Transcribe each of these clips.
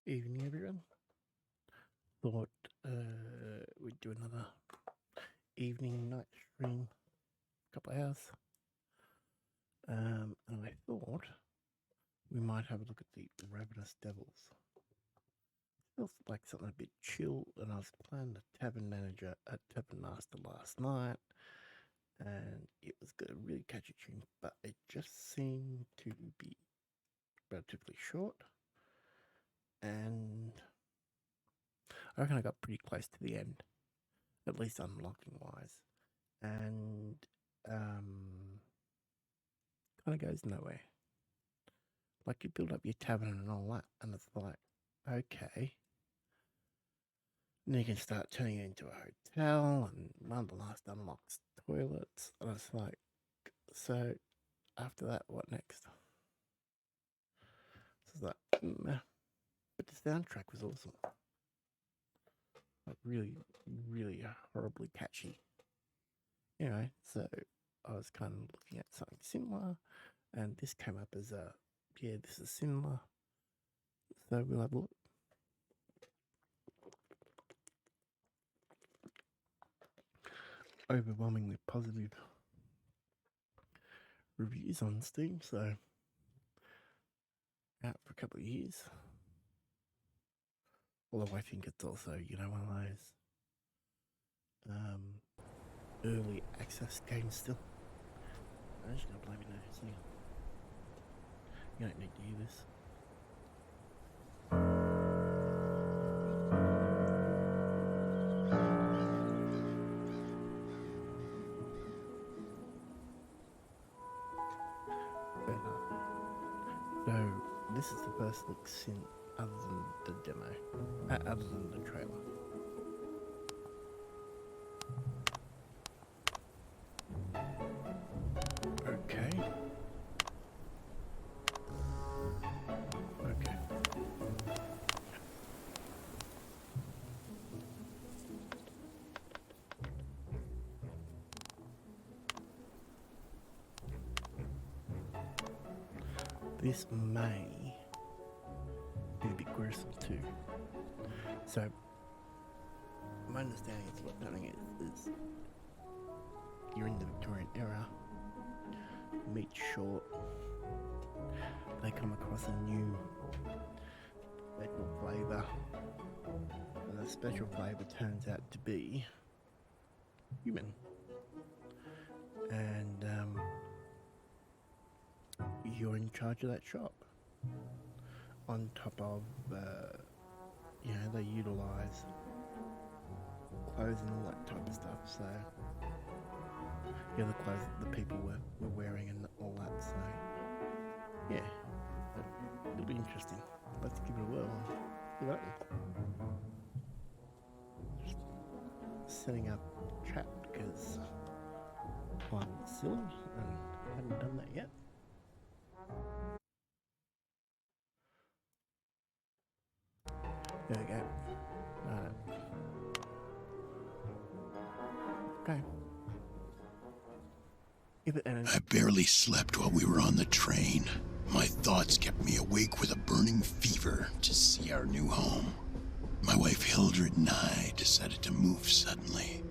Evening, everyone. Thought we'd do another evening night stream, couple of hours. And I thought we might have a look at the Ravenous Devils. Feels like something a bit chill, and I was playing the Tavern Manager at Tavern Master last night, and it was a really catchy tune, but it just seemed to be relatively short, and I reckon I got pretty close to the end, at least unlocking wise, and kind of goes nowhere. Like, you build up your tavern and all that, and it's like, okay. And you can start turning it into a hotel, and one of the last unlocks toilets, and it's like, so after that, what next? So it's like, meh. But the soundtrack was awesome. Like, really, really horribly catchy. Anyway, so I was kind of looking at something similar, and this came up as this is similar. So we'll have a look. Overwhelmingly positive reviews on Steam, so out for a couple of years. Although I think it's also, one of those early access games still. I'm just gonna blame you now. You don't need to hear this. So this is the first look since other than the demo, other than the trailer. Okay. This may be a bit gruesome too. So, my understanding is what's happening is you're in the Victorian era, meat's short, they come across a new special flavour, and the special flavour turns out to be human. And you're in charge of that shop. On top of, they utilise clothes and all that type of stuff, so the clothes that the people were wearing and all that, so yeah, it'll be interesting. Let's give it a whirl. See what happens. Just setting up chat because I'm silly and haven't done that yet. There we go. Okay. I barely slept while we were on the train. My thoughts kept me awake with a burning fever to see our new home. My wife Hildred and I decided to move suddenly.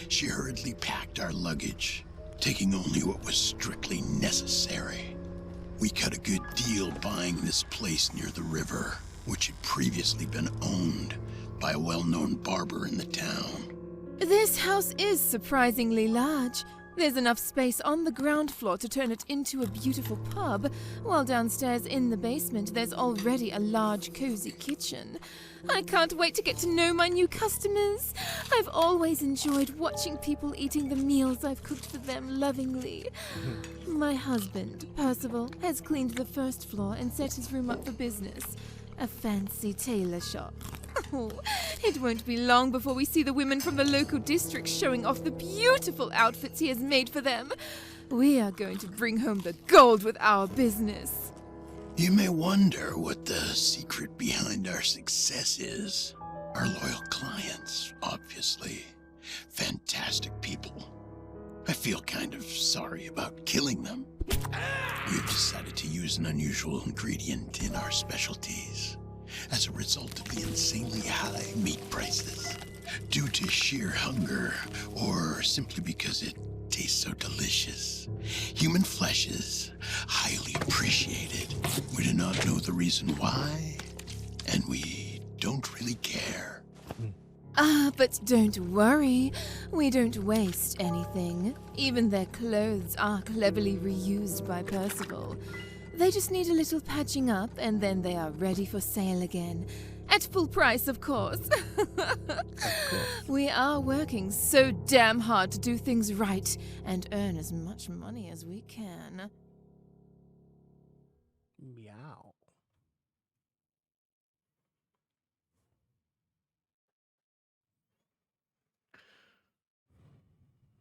She hurriedly packed our luggage, taking only what was strictly necessary. We cut a good deal buying this place near the river, which had previously been owned by a well-known barber in the town. This house is surprisingly large. There's enough space on the ground floor to turn it into a beautiful pub, while downstairs in the basement there's already a large, cozy kitchen. I can't wait to get to know my new customers. I've always enjoyed watching people eating the meals I've cooked for them lovingly. My husband, Percival, has cleaned the first floor and set his room up for business. A fancy tailor shop. Oh, it won't be long before we see the women from the local district showing off the beautiful outfits he has made for them. We are going to bring home the gold with our business. You may wonder what the secret behind our success is. Our loyal clients, obviously. Fantastic people. I feel kind of sorry about killing them. We've decided to use an unusual ingredient in our specialties. as a result of the insanely high meat prices. Due to sheer hunger, or simply because it tastes so delicious. Human flesh is highly appreciated. We do not know the reason why, and we don't really care. But don't worry. We don't waste anything. Even their clothes are cleverly reused by Percival. They just need a little patching up, and then they are ready for sale again. At full price, of course. We are working so damn hard to do things right and earn as much money as we can. Meow.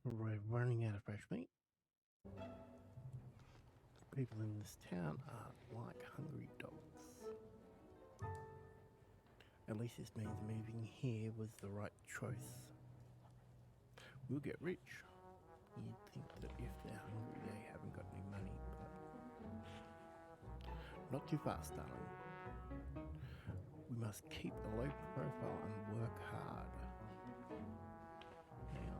We're running out of fresh meat. People in this town are like hungry dogs. At least this means moving here was the right choice. We'll get rich. You'd think that if they're hungry, they haven't got any money, but not too fast, darling. We must keep a low profile and work hard. Now,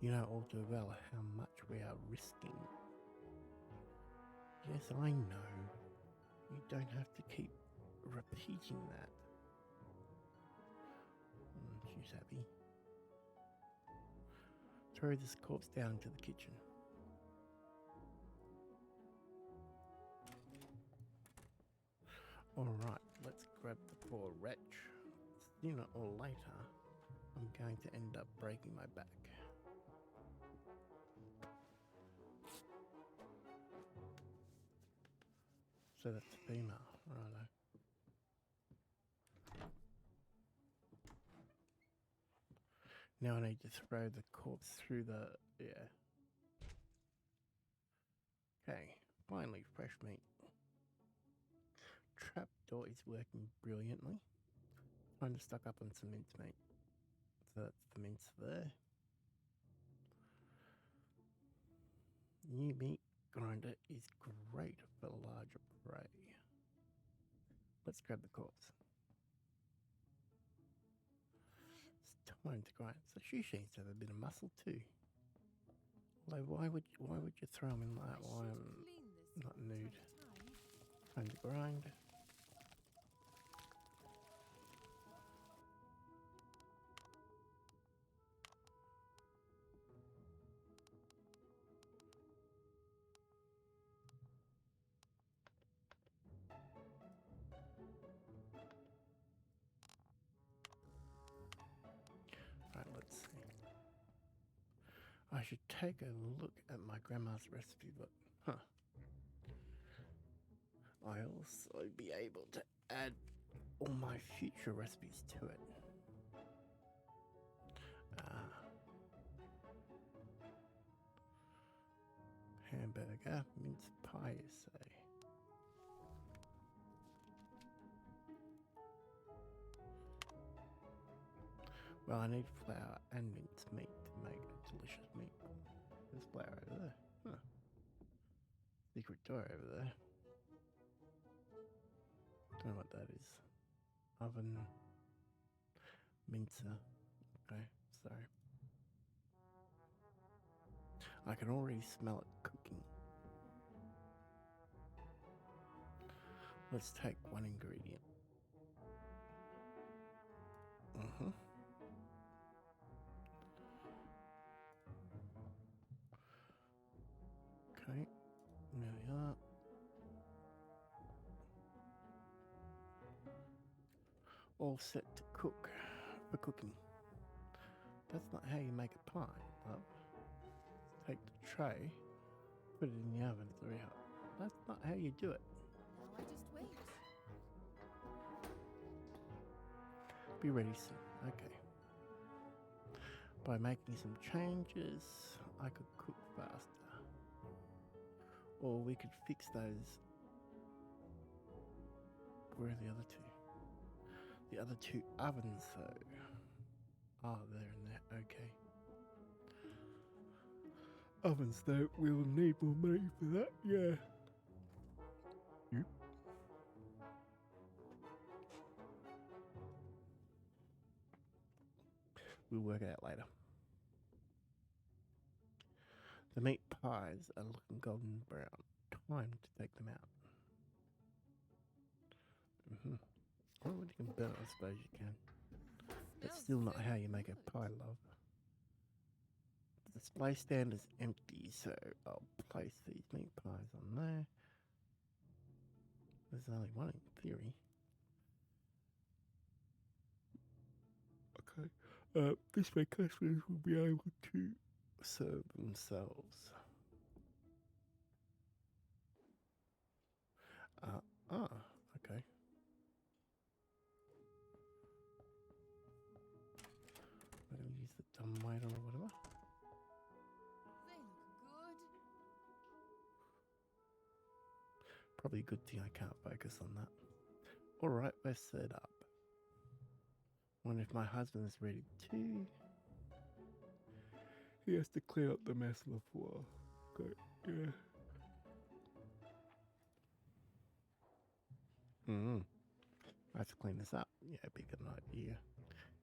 you know all too well how much we are risking. Yes, I know. You don't have to keep repeating that. She's happy. Throw this corpse down into the kitchen. Alright, let's grab the poor wretch. Sooner or later, I'm going to end up breaking my back. So that's a female, righto. Now I need to throw the corpse through the... yeah. Okay, finally fresh meat. Trapdoor is working brilliantly. Trying to stock up on some mincemeat. So that's the mince there. New meat grinder is great for larger prey. Let's grab the corpse. It's time to grind. So she seems to have a bit of muscle too. Although why would you throw him in like that while I'm not nude? Time to grind. Right, let's see. I should take a look at my grandma's recipe book. Huh. I'll also be able to add all my future recipes to it. Hamburger, mince pie, you say? Well, I need flour and mince meat to make a delicious meat. There's flour over there. Huh. Secret door over there. Don't know what that is. Oven. Mincer. Okay, sorry. I can already smell it cooking. Let's take one ingredient. Okay, there we are. All set to cook for cooking. That's not how you make a pie, love. Take the tray, put it in the oven to reheat. That's not how you do it. Now I just wait. Be ready soon. Okay. By making some changes, I could cook faster. Or we could fix those. Where are the other two? The other two ovens, though. Oh, they're in there. Okay. Ovens, though, we'll need more money for that. Yeah. Yep. We'll work it out later. The meat pies are looking golden brown. Time to take them out. Well, you can burn it, I suppose you can. That's still not how you make a pie, love. The display stand is empty, so I'll place these meat pies on there. There's only one in theory. Okay. This way customers will be able to serve themselves. Okay. I'm going to use the tomato or whatever. They look good. Probably a good thing I can't focus on that. Alright, we're set up. Wonder if my husband is ready too. He has to clear up the mess on the floor. Okay, yeah. I have to clean this up. Yeah, be a good idea.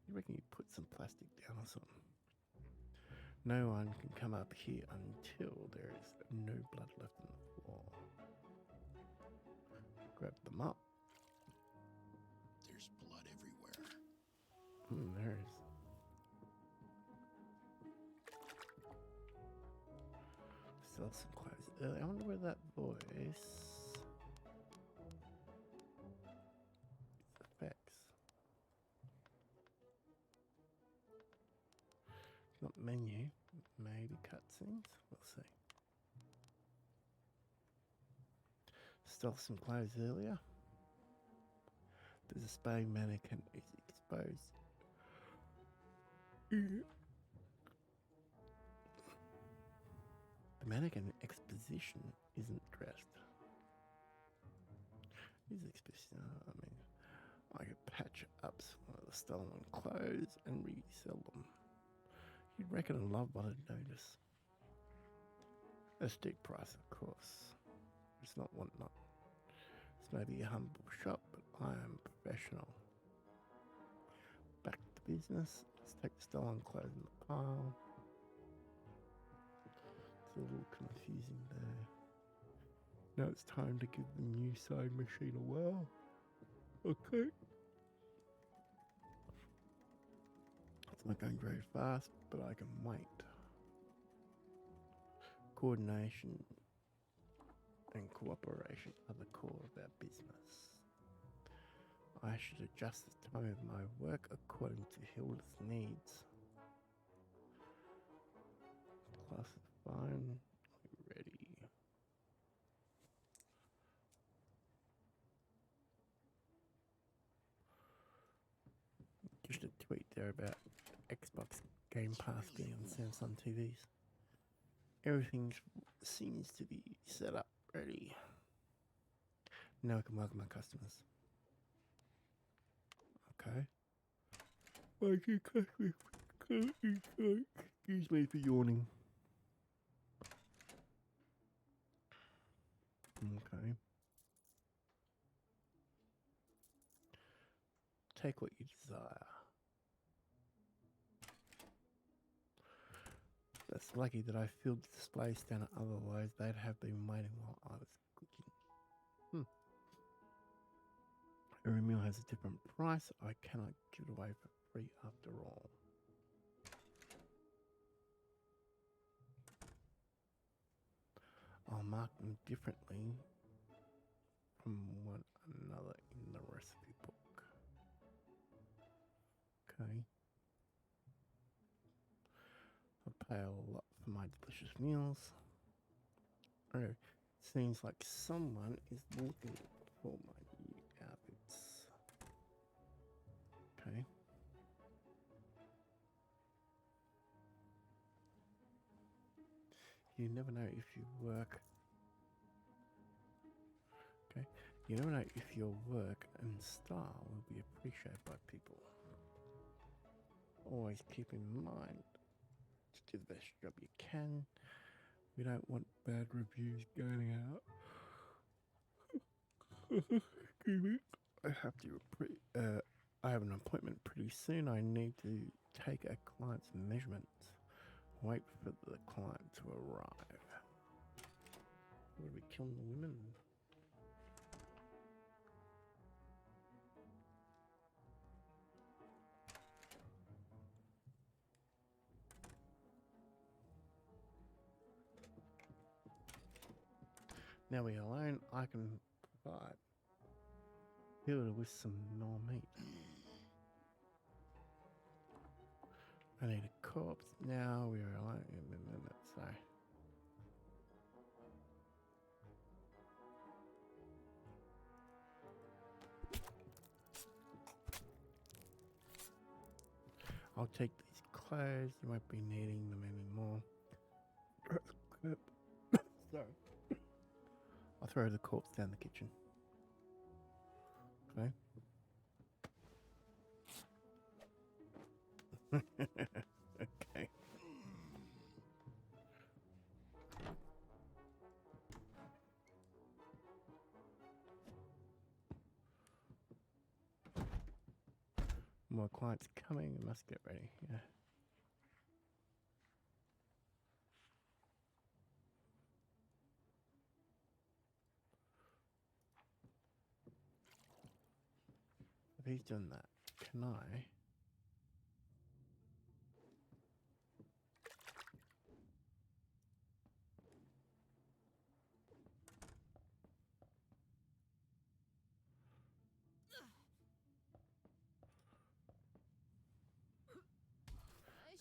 You reckon you put some plastic down or something? No one can come up here until there is no blood left on the floor. Grab them up. There's blood everywhere. There is. Still have some clothes early. I wonder where that voice effects. Not menu, maybe cutscenes. We'll see. Stole some clothes earlier. The display mannequin is exposed. The mannequin exposition isn't dressed. Is exposition. I mean, I could patch up some of the stolen clothes and resell them. You'd reckon and love what I'd notice. A steep price, of course. It's not one not. It's maybe a humble shop, but I am professional. Back to business. Let's take the stolen clothes in the pile. It's a little confusing there. Now it's time to give the new sewing machine a whirl. Okay. It's not going very fast, but I can wait. Coordination and cooperation are the core of our business. I should adjust the time of my work according to Hilda's needs. Class is fine. Ready. Just a tweet there about Xbox Game Pass being on Samsung TVs. Everything seems to be set up ready. Now I can welcome my customers. Okay. Welcome customers. Excuse me for yawning. Okay. Take what you desire. That's lucky that I filled the display stand, otherwise they'd have been waiting while I was cooking. Every meal has a different price. I cannot give it away for free after all. I'll mark them differently from one another in the recipe book. Okay. I pay a lot for my delicious meals. Oh, seems like someone is looking for my new outfits. Okay. You never know if you work You never know if your work and style will be appreciated by people. Always keep in mind to do the best job you can. We don't want bad reviews going out. Excuse me. I have an appointment pretty soon. I need to take a client's measurements. Wait for the client to arrive. Would we kill the women? Now we're alone, I can provide Hilda with some more meat. I need a corpse. Now we're alone. So I'll take these clothes. You won't be needing them anymore. Sorry. I'll throw the corpse down the kitchen. Okay. Okay. More clients coming. We must get ready. Yeah. If he's done that, can I?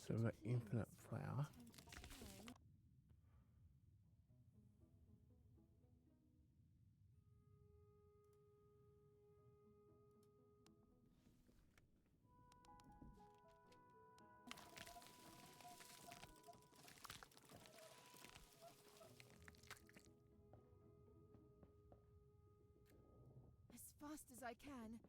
So we've got infinite flour. As fast as I can.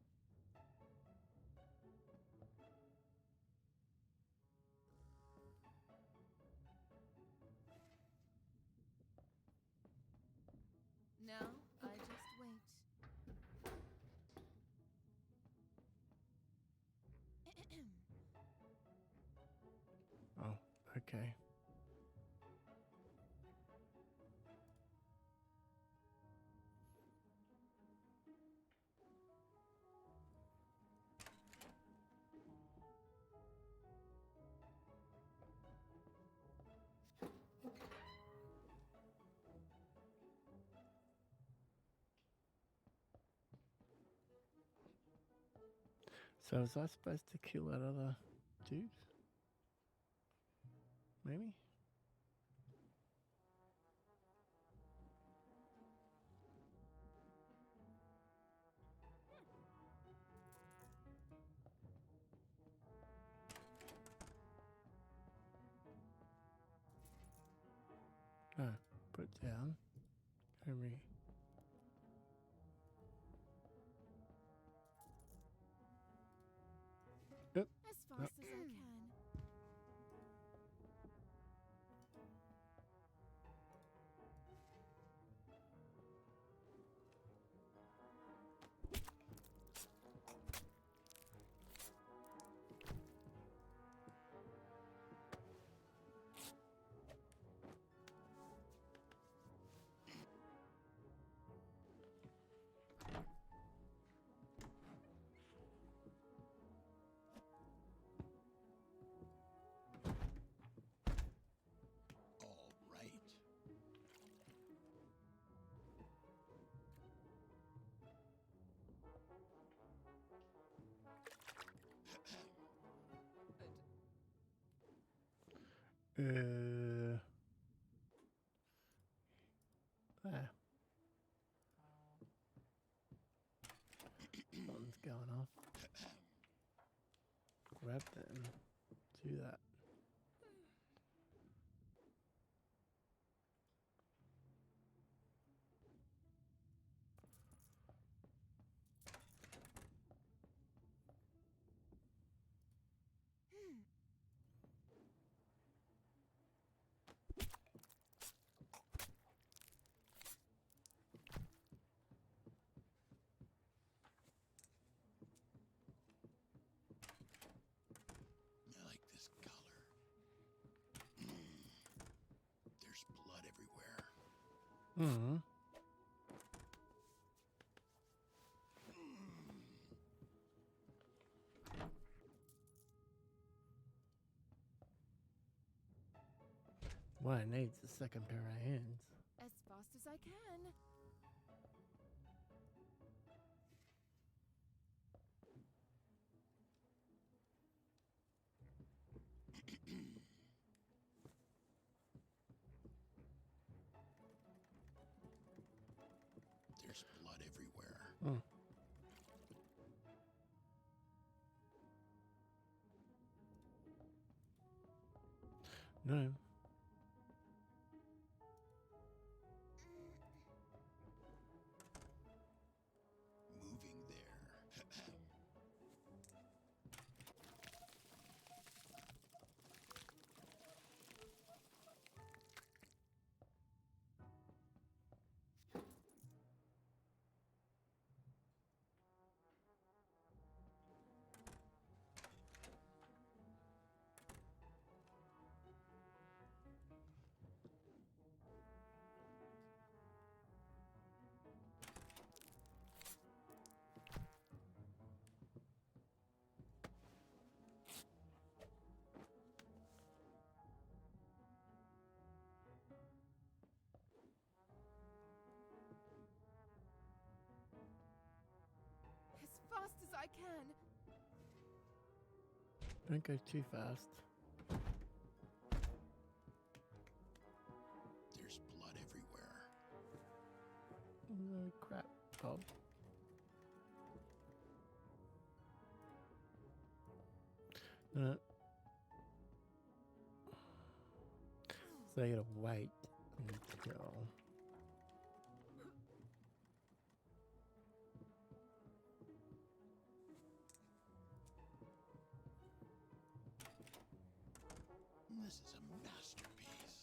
Now, I just wait. Oh, okay. So was I supposed to kill that other dude? Maybe? No, put it down. Henry. Yep. As fast as I can. All right. There. Something's going off. Grab that and do that. Hmm. What I need is a second pair of hands. As fast as I can. There's blood everywhere. Hmm. No. Moving there. As fast as I can. Don't go too fast. There's blood everywhere. Oh, crap, Bob. No. So you gotta wait until... This is a masterpiece.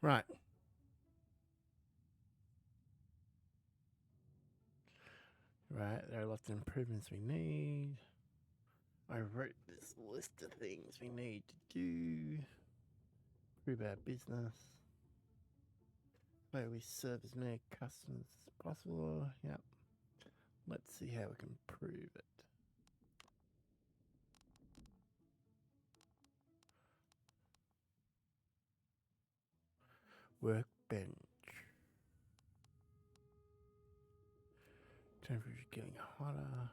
Right. Right, there are lots of improvements we need. I wrote this list of things we need to do. Improve our business. Where we serve as many customers as possible. Yep. Let's see how we can improve it. Workbench. Temperature getting hotter.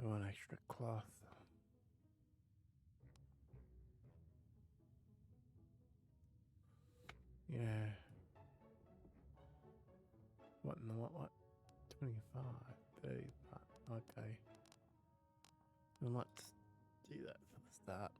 I want extra cloth. Yeah. What in the what? 25, 30, okay. Well, let's do that for the start.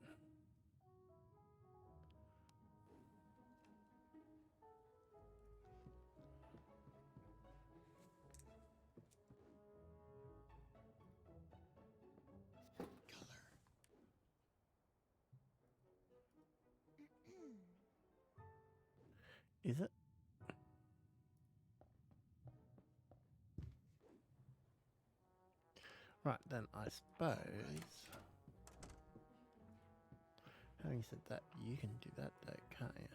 Color. Is it? Right, then I suppose... Having said that, you can do that though, can't you?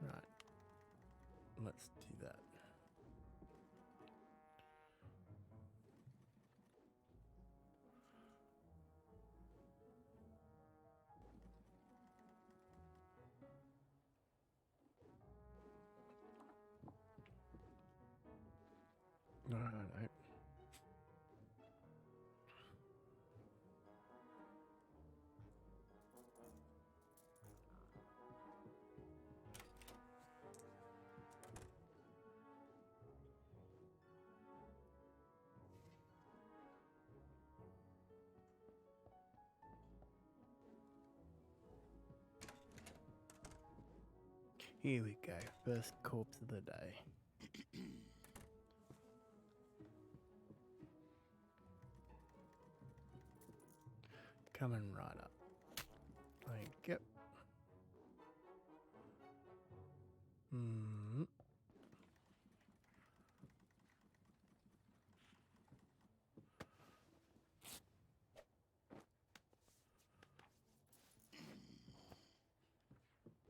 Right. Let's do that. Alright. Here we go. First corpse of the day. Coming right up. Thank you. Hmm.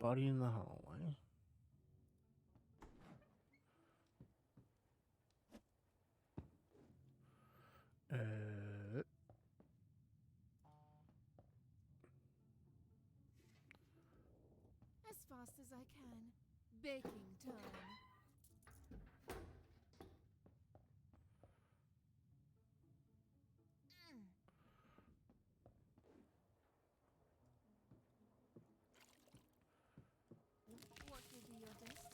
Body in the hallway. As fast as I can. Baking time. What will be your destiny?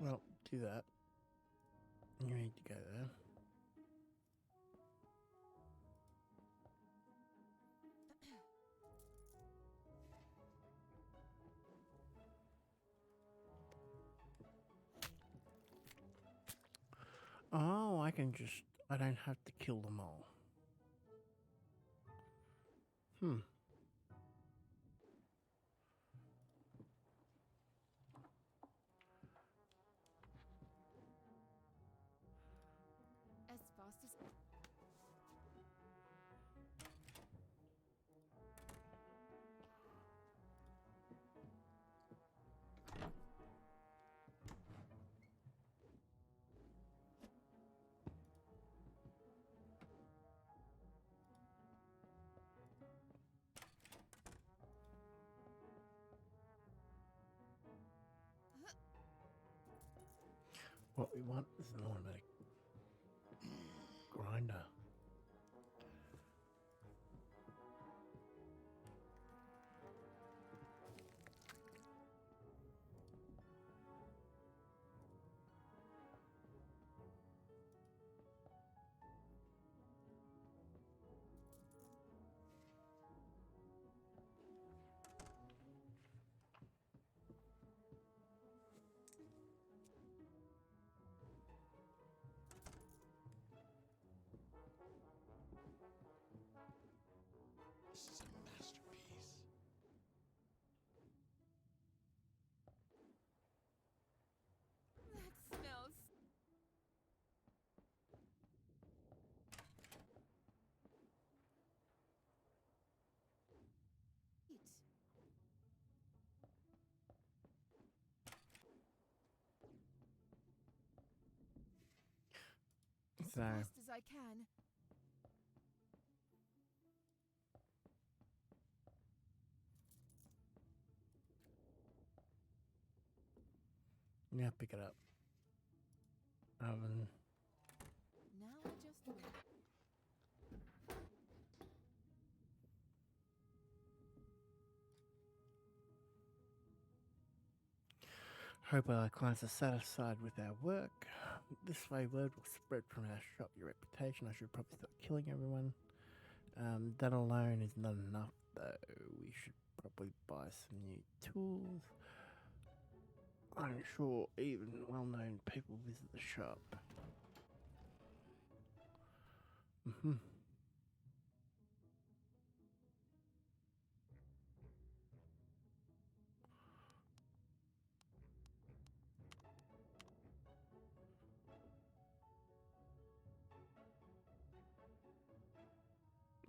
Well, do that. You need to go there. Oh, I don't have to kill them all. As fast as... What we want is an automatic grinder. This is a masterpiece. That smells... Eat. As So, fast as I can. yeah, pick it up. Oven. Now I just wait. Hope our clients are satisfied with our work. This way, word will spread from our shop, your reputation. I should probably start killing everyone. That alone is not enough, though. We should probably buy some new tools. I'm sure even well-known people visit the shop.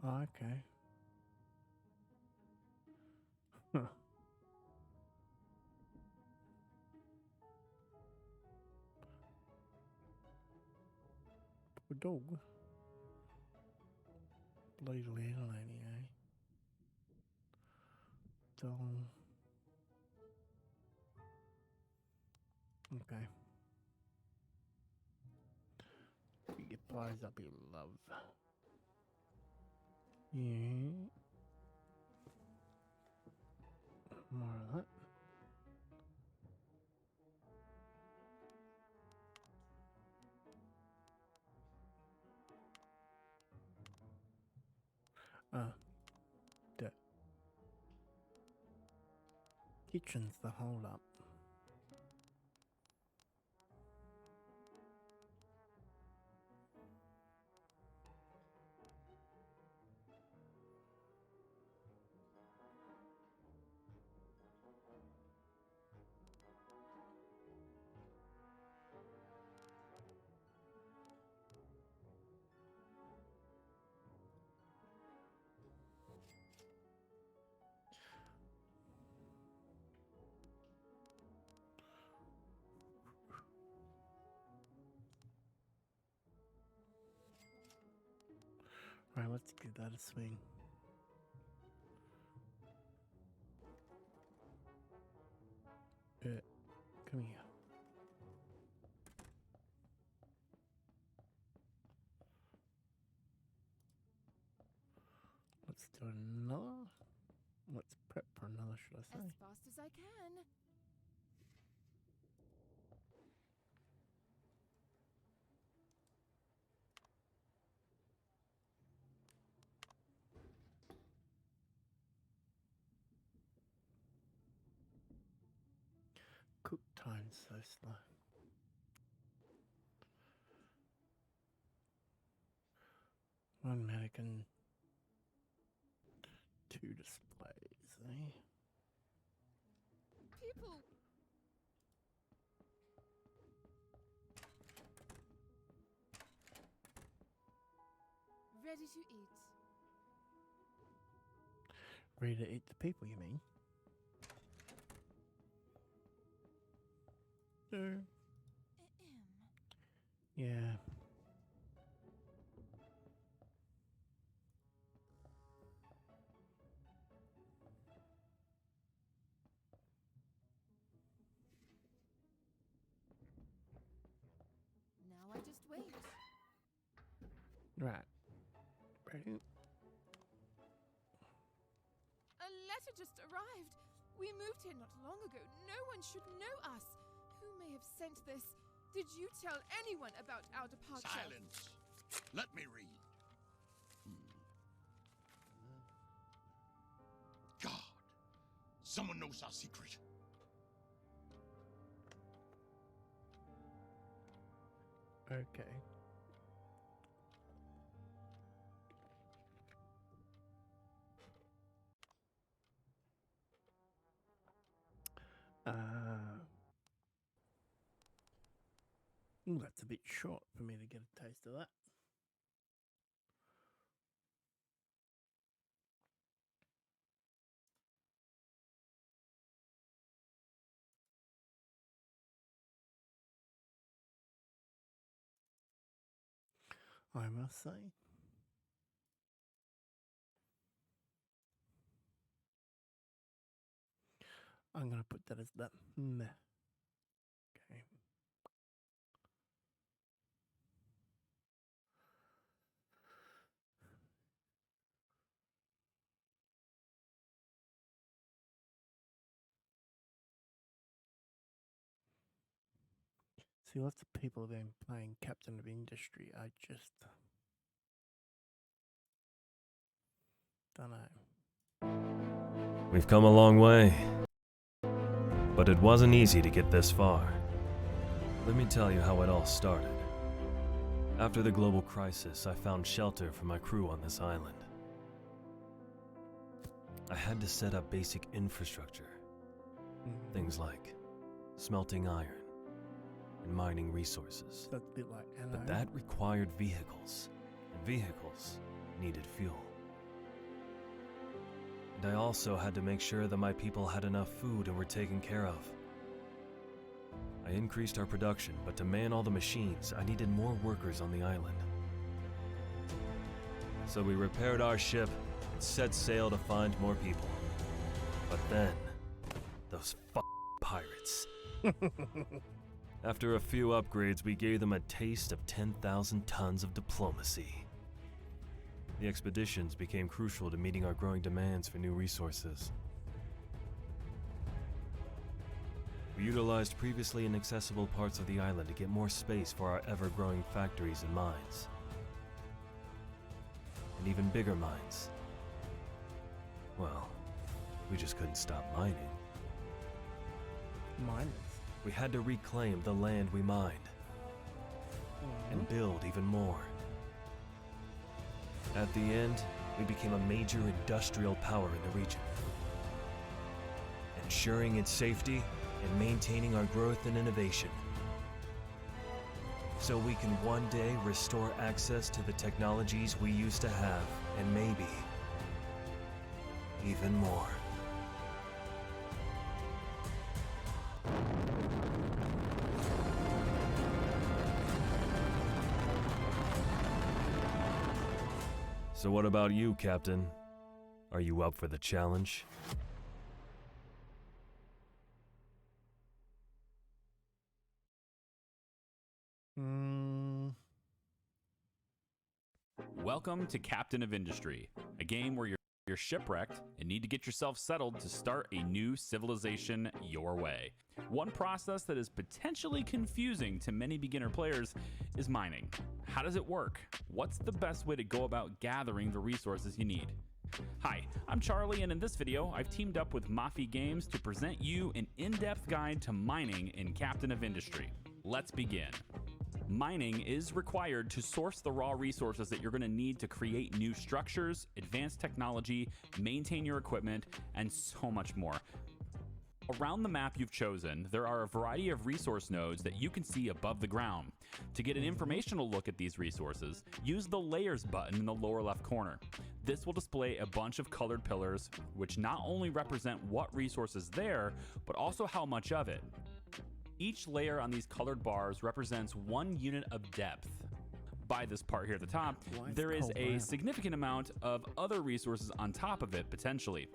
Oh, okay. Huh. dog. Bloody landlady, eh? Dog. Okay. Get pies up here, love. Yeah. More of that. The kitchen's the hold up. Right, let's give that a swing. Come here. Let's do another. Let's prep for another, should I say? As fast as I can. Cook time so slow. One mannequin, two displays, eh? People! Ready to eat. Ready to eat the people, you mean? No. Yeah. Now I just wait. Right. Ready? A letter just arrived. We moved here not long ago. No one should know us. Who may have sent this? Did you tell anyone about our departure? Silence! Let me read. God, someone knows our secret. Okay. Ooh, that's a bit short for me to get a taste of that. I must say. I'm going to put that as that. Meh. Okay. See, lots of people have been playing Captain of Industry. I just don't know. We've come a long way, but it wasn't easy to get this far. Let me tell you how it all started. After the global crisis, I found shelter for my crew on this island. I had to set up basic infrastructure. Things like smelting iron and mining resources. That's a bit like Anno. But that required vehicles, and vehicles needed fuel. And I also had to make sure that my people had enough food and were taken care of. I increased our production, but to man all the machines, I needed more workers on the island. So we repaired our ship and set sail to find more people. But then, those pirates. After a few upgrades, we gave them a taste of 10,000 tons of diplomacy. The expeditions became crucial to meeting our growing demands for new resources. We utilized previously inaccessible parts of the island to get more space for our ever-growing factories and mines. And even bigger mines. Well, we just couldn't stop mining. Miners. We had to reclaim the land we mined and build even more. At the end, we became a major industrial power in the region, ensuring its safety and maintaining our growth and innovation, so we can one day restore access to the technologies we used to have, and maybe even more. So what about you, Captain? Are you up for the challenge? Welcome to Captain of Industry, a game where you're shipwrecked and need to get yourself settled to start a new civilization your way. One process that is potentially confusing to many beginner players is mining. How does it work? What's the best way to go about gathering the resources you need? Hi, I'm Charlie, and in this video, I've teamed up with Mafi Games to present you an in-depth guide to mining in Captain of Industry. Let's begin. Mining is required to source the raw resources that you're going to need to create new structures, advanced technology, maintain your equipment, and so much more. Around the map you've chosen, there are a variety of resource nodes that you can see above the ground. To get an informational look at these resources, use the Layers button in the lower left corner. This will display a bunch of colored pillars, which not only represent what resource is there, but also how much of it. Each layer on these colored bars represents 1 unit of depth. By this part here at the top, there is a significant amount of other resources on top of it, potentially.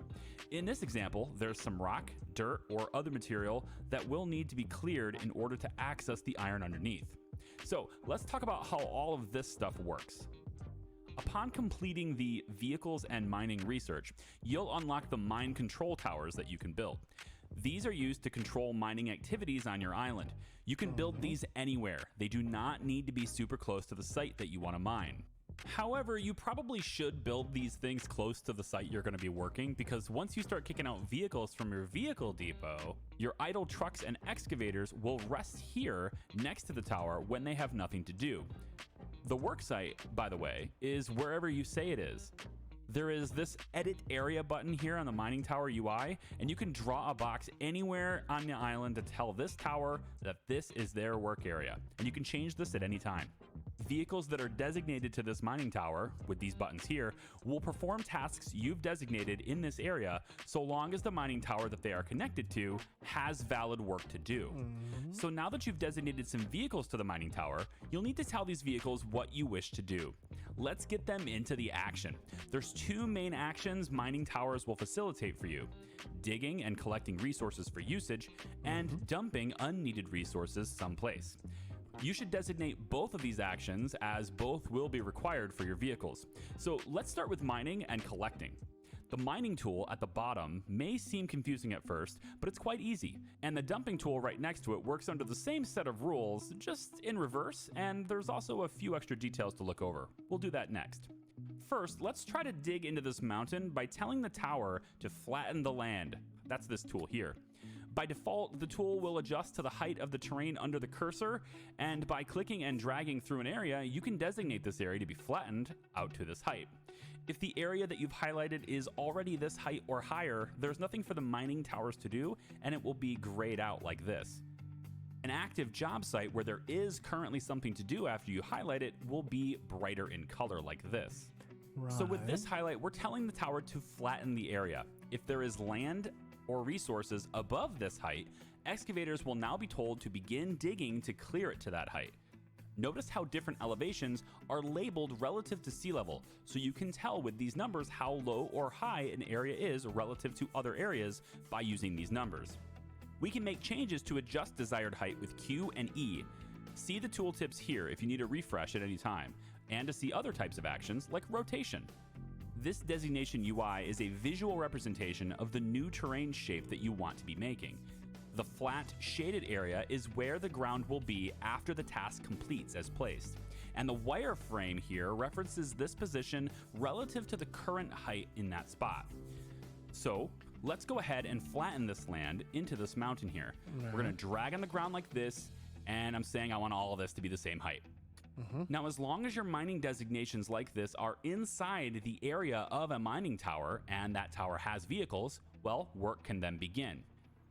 In this example, there's some rock, dirt, or other material that will need to be cleared in order to access the iron underneath. So let's talk about how all of this stuff works. Upon completing the vehicles and mining research, you'll unlock the mine control towers that you can build. These are used to control mining activities on your island. You can build these anywhere. They do not need to be super close to the site that you want to mine. However, you probably should build these things close to the site you're going to be working, because once you start kicking out vehicles from your vehicle depot, your idle trucks and excavators will rest here next to the tower when they have nothing to do. The work site, by the way, is wherever you say it is. There is this edit area button here on the mining tower UI, and you can draw a box anywhere on the island to tell this tower that this is their work area, and you can change this at any time. Vehicles that are designated to this mining tower, with these buttons here, will perform tasks you've designated in this area so long as the mining tower that they are connected to has valid work to do. So now that you've designated some vehicles to the mining tower, you'll need to tell these vehicles what you wish to do. Let's get them into the action. There's 2 main actions mining towers will facilitate for you: digging and collecting resources for usage, and dumping unneeded resources someplace. You should designate both of these actions, as both will be required for your vehicles. So let's start with mining and collecting. The mining tool at the bottom may seem confusing at first, but it's quite easy. And the dumping tool right next to it works under the same set of rules, just in reverse, and there's also a few extra details to look over. We'll do that next. First, let's try to dig into this mountain by telling the tower to flatten the land. That's this tool here. By default, the tool will adjust to the height of the terrain under the cursor, and by clicking and dragging through an area, you can designate this area to be flattened out to this height. If the area that you've highlighted is already this height or higher, there's nothing for the mining towers to do, and it will be grayed out like this. An active job site where there is currently something to do after you highlight it will be brighter in color like this. So with this highlight, we're telling the tower to flatten the area. If there is land or resources above this height, excavators will now be told to begin digging to clear it to that height. Notice how different elevations are labeled relative to sea level, so you can tell with these numbers how low or high an area is relative to other areas by using these numbers. We can make changes to adjust desired height with Q and E. See the tooltips here if you need a refresh at any time, and to see other types of actions like rotation. This designation UI is a visual representation of the new terrain shape that you want to be making. The flat, shaded area is where the ground will be after the task completes as placed. And the wireframe here references this position relative to the current height in that spot. So let's go ahead and flatten this land into this mountain here. We're going to drag on the ground like this, and I'm saying I want all of this to be the same height. Now, as long as your mining designations like this are inside the area of a mining tower, and that tower has vehicles, well, work can then begin.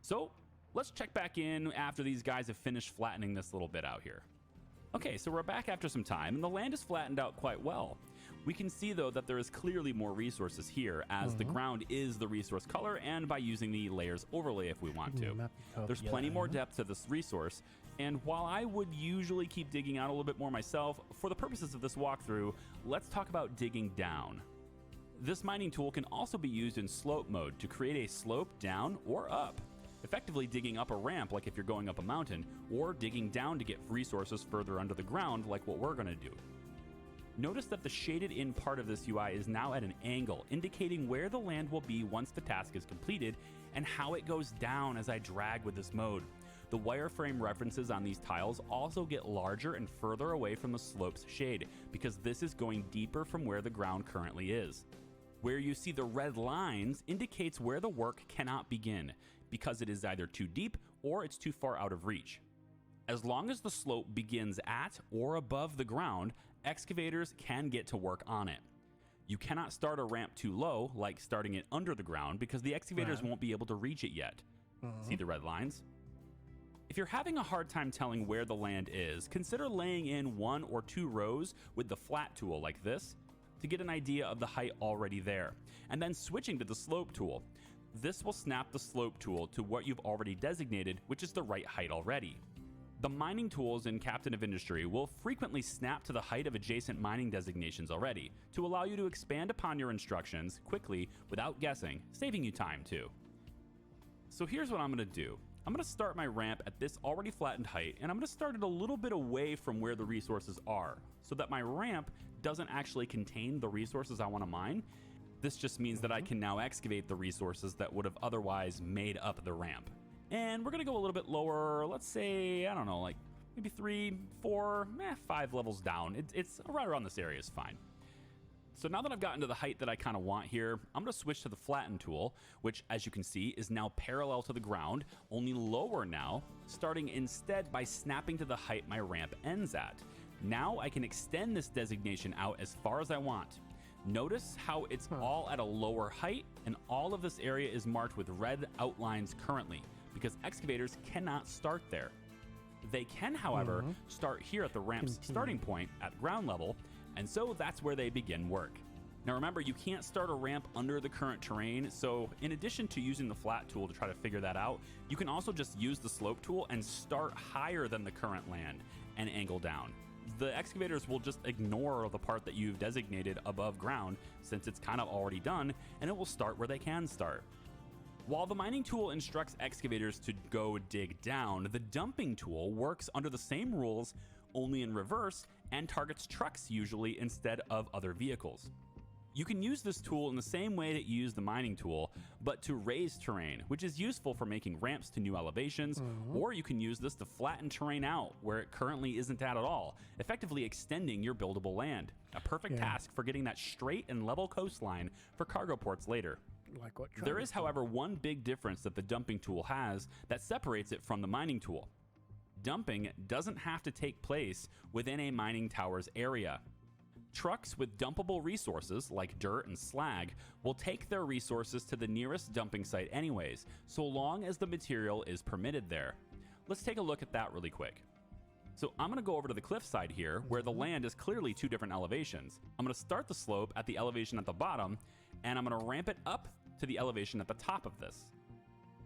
So let's check back in after these guys have finished flattening this little bit out here. Okay, so we're back after some time, and the land is flattened out quite well. We can see, though, that there is clearly more resources here, as the ground is the resource color, and by using the layers overlay if we want to. There's plenty more depth to this resource, and while I would usually keep digging out a little bit more myself, for the purposes of this walkthrough, let's talk about digging down. This mining tool can also be used in slope mode to create a slope down or up, effectively digging up a ramp like if you're going up a mountain, or digging down to get resources further under the ground like what we're going to do. Notice that the shaded in part of this UI is now at an angle, indicating where the land will be once the task is completed and how it goes down as I drag with this mode. The wireframe references on these tiles also get larger and further away from the slope's shade, because this is going deeper from where the ground currently is. Where you see the red lines indicates where the work cannot begin, because it is either too deep or it's too far out of reach. As long as the slope begins at or above the ground, excavators can get to work on it. You cannot start a ramp too low, like starting it under the ground, because the excavators won't be able to reach it yet. See the red lines? If you're having a hard time telling where the land is, consider laying in 1 or 2 rows with the flat tool like this to get an idea of the height already there, and then switching to the slope tool. This will snap the slope tool to what you've already designated, which is the right height already. The mining tools in Captain of Industry will frequently snap to the height of adjacent mining designations already, to allow you to expand upon your instructions quickly without guessing, saving you time too. So here's what I'm going to do. I'm going to start my ramp at this already flattened height, and I'm going to start it a little bit away from where the resources are, so that my ramp doesn't actually contain the resources I want to mine. This just means that I can now excavate the resources that would have otherwise made up the ramp. And we're going to go a little bit lower, let's say, I don't know, like maybe 3, 4, 5 levels down. It's right around this area is fine. So now that I've gotten to the height that I kind of want here, I'm going to switch to the flatten tool, which, as you can see, is now parallel to the ground, only lower now, starting instead by snapping to the height my ramp ends at. Now I can extend this designation out as far as I want. Notice how it's all at a lower height, and all of this area is marked with red outlines currently, because excavators cannot start there. They can, however, start here at the ramp's starting point at ground level, and so that's where they begin work. Now remember, you can't start a ramp under the current terrain, so in addition to using the flat tool to try to figure that out, you can also just use the slope tool and start higher than the current land and angle down. The excavators will just ignore the part that you've designated above ground, since it's kind of already done, and it will start where they can start. While the mining tool instructs excavators to go dig down, the dumping tool works under the same rules, only in reverse, and targets trucks usually instead of other vehicles. You can use this tool in the same way that you use the mining tool, but to raise terrain, which is useful for making ramps to new elevations, or you can use this to flatten terrain out where it currently isn't at all, effectively extending your buildable land. A perfect task for getting that straight and level coastline for cargo ports later. Like what There is, however, one big difference that the dumping tool has that separates it from the mining tool. Dumping doesn't have to take place within a mining tower's area. Trucks with dumpable resources, like dirt and slag, will take their resources to the nearest dumping site anyways, so long as the material is permitted there. Let's take a look at that really quick. So I'm going to go over to the cliffside here, where the land is clearly 2 different elevations. I'm going to start the slope at the elevation at the bottom, and I'm going to ramp it up to the elevation at the top of this.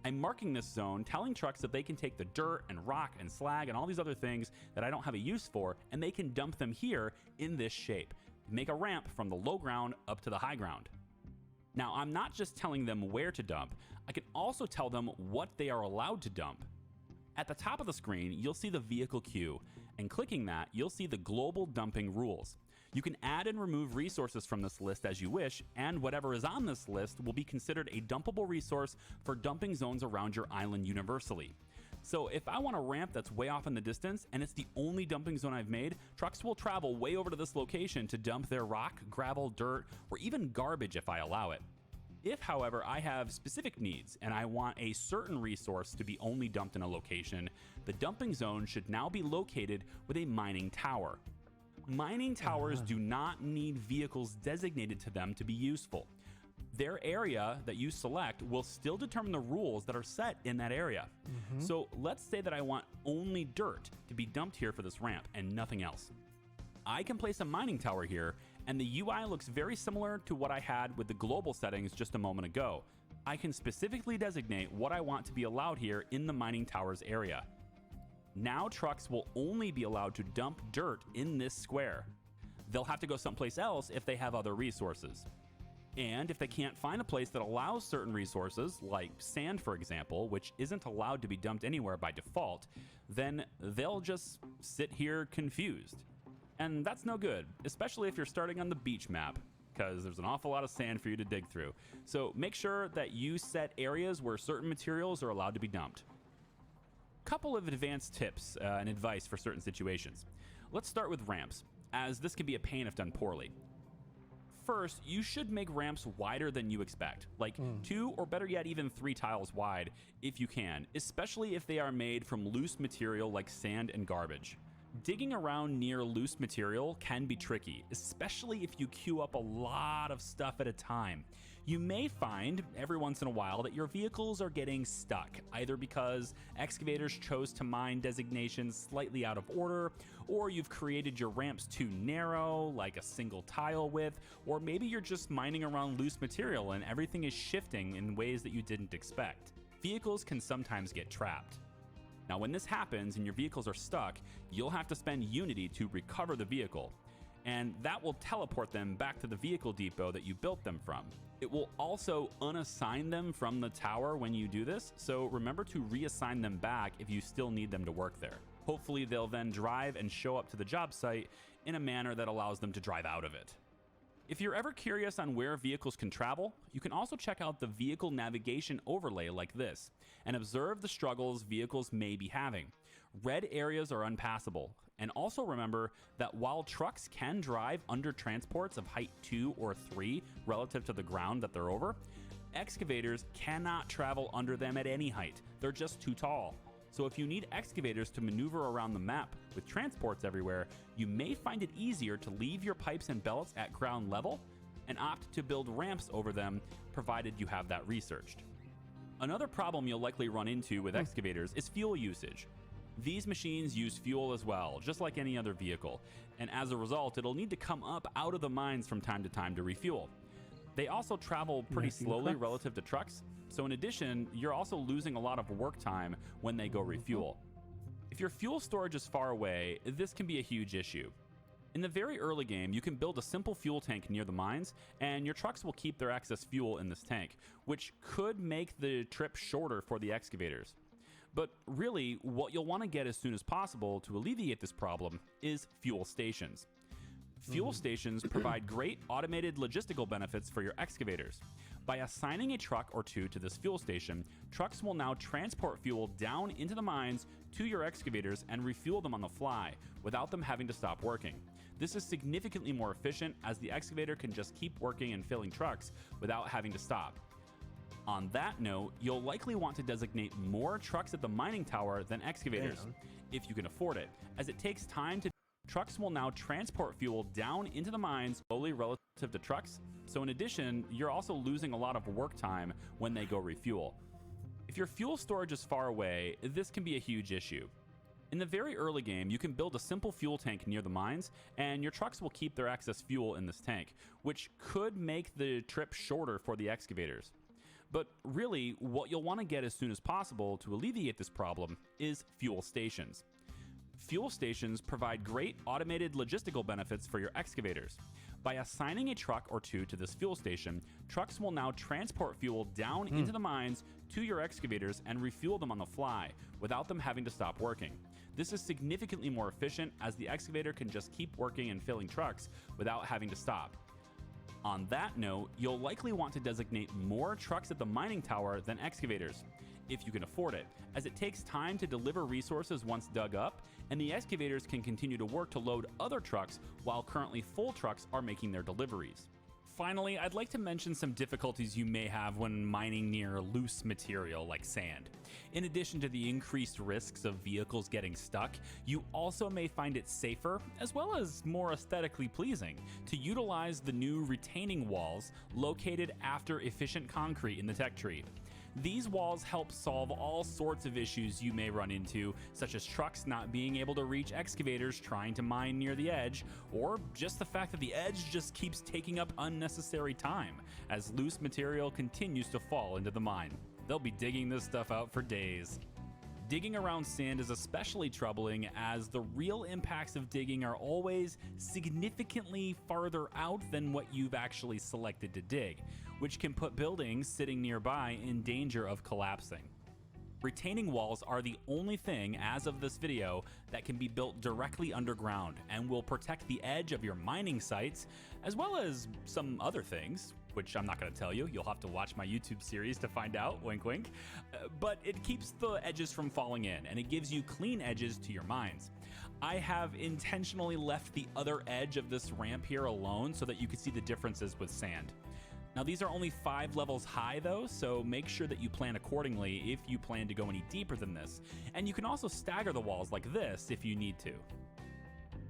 I'm marking this zone, telling trucks that they can take the dirt and rock and slag and all these other things that I don't have a use for, and they can dump them here in this shape. Make a ramp from the low ground up to the high ground. Now, I'm not just telling them where to dump, I can also tell them what they are allowed to dump. At the top of the screen, you'll see the vehicle queue, and clicking that, you'll see the global dumping rules. You can add and remove resources from this list as you wish, and whatever is on this list will be considered a dumpable resource for dumping zones around your island universally. So if I want a ramp that's way off in the distance and it's the only dumping zone I've made, trucks will travel way over to this location to dump their rock, gravel, dirt, or even garbage if I allow it. If, however, I have specific needs and I want a certain resource to be only dumped in a location, the dumping zone should now be located with a mining tower. Mining towers do not need vehicles designated to them to be useful. Their area that you select will still determine the rules that are set in that area. So let's say that I want only dirt to be dumped here for this ramp and nothing else. I can place a mining tower here, and the UI looks very similar to what I had with the global settings just a moment ago. I can specifically designate what I want to be allowed here in the mining towers area. Now trucks will only be allowed to dump dirt in this square. They'll have to go someplace else if they have other resources. And if they can't find a place that allows certain resources, like sand for example, which isn't allowed to be dumped anywhere by default, then they'll just sit here confused. And that's no good, especially if you're starting on the beach map, because there's an awful lot of sand for you to dig through. So make sure that you set areas where certain materials are allowed to be dumped. Couple of advanced tips and advice for certain situations. Let's start with ramps, as this can be a pain if done poorly. First, you should make ramps wider than you expect, like 2 or better yet even 3 tiles wide if you can, especially if they are made from loose material like sand and garbage. Digging around near loose material can be tricky, especially if you queue up a lot of stuff at a time. You may find every once in a while that your vehicles are getting stuck, either because excavators chose to mine designations slightly out of order, or you've created your ramps too narrow, like a single tile width, or maybe you're just mining around loose material and everything is shifting in ways that you didn't expect. Vehicles can sometimes get trapped. Now, when this happens and your vehicles are stuck, you'll have to spend Unity to recover the vehicle, and that will teleport them back to the vehicle depot that you built them from. It will also unassign them from the tower when you do this, so remember to reassign them back if you still need them to work there. Hopefully, they'll then drive and show up to the job site in a manner that allows them to drive out of it. If you're ever curious on where vehicles can travel, you can also check out the vehicle navigation overlay like this and observe the struggles vehicles may be having. Red areas are unpassable, and also remember that while trucks can drive under transports of height 2 or 3 relative to the ground that they're over, excavators cannot travel under them at any height. They're just too tall. So if you need excavators to maneuver around the map with transports everywhere, you may find it easier to leave your pipes and belts at ground level and opt to build ramps over them, provided you have that researched. Another problem you'll likely run into with excavators is fuel usage. These machines use fuel as well, just like any other vehicle, and as a result, it'll need to come up out of the mines from time to time to refuel. They also travel pretty slowly relative to trucks, so in addition, you're also losing a lot of work time when they go refuel. If your fuel storage is far away, this can be a huge issue. In the very early game, you can build a simple fuel tank near the mines, and your trucks will keep their excess fuel in this tank, which could make the trip shorter for the excavators. But really, what you'll want to get as soon as possible to alleviate this problem is fuel stations. Fuel stations provide great automated logistical benefits for your excavators. By assigning a truck or two to this fuel station, trucks will now transport fuel down into the mines to your excavators and refuel them on the fly without them having to stop working. This is significantly more efficient, as the excavator can just keep working and filling trucks without having to stop. On that note, you'll likely want to designate more trucks at the mining tower than excavators, if you can afford it, as it takes time to. Trucks will now transport fuel down into the mines slowly relative to trucks, so in addition, you're also losing a lot of work time when they go refuel. If your fuel storage is far away, this can be a huge issue. In the very early game, you can build a simple fuel tank near the mines, and your trucks will keep their excess fuel in this tank, which could make the trip shorter for the excavators. But really, what you'll want to get as soon as possible to alleviate this problem is fuel stations. Fuel stations provide great automated logistical benefits for your excavators. By assigning a truck or two to this fuel station, trucks will now transport fuel down into the mines to your excavators and refuel them on the fly without them having to stop working. This is significantly more efficient as the excavator can just keep working and filling trucks without having to stop. On that note, you'll likely want to designate more trucks at the mining tower than excavators, if you can afford it, as it takes time to deliver resources once dug up, and the excavators can continue to work to load other trucks while currently full trucks are making their deliveries. Finally, I'd like to mention some difficulties you may have when mining near loose material like sand. In addition to the increased risks of vehicles getting stuck, you also may find it safer, as well as more aesthetically pleasing, to utilize the new retaining walls located after efficient concrete in the tech tree. These walls help solve all sorts of issues you may run into, such as trucks not being able to reach excavators trying to mine near the edge, or just the fact that the edge just keeps taking up unnecessary time as loose material continues to fall into the mine. They'll be digging this stuff out for days. Digging around sand is especially troubling as the real impacts of digging are always significantly farther out than what you've actually selected to dig, which can put buildings sitting nearby in danger of collapsing. Retaining walls are the only thing, as of this video, that can be built directly underground and will protect the edge of your mining sites, as well as some other things, which I'm not going to tell you. You'll have to watch my YouTube series to find out, wink wink. But it keeps the edges from falling in, and it gives you clean edges to your mines. I have intentionally left the other edge of this ramp here alone so that you can see the differences with sand. Now, these are only 5 levels high though, so make sure that you plan accordingly if you plan to go any deeper than this. And you can also stagger the walls like this if you need to.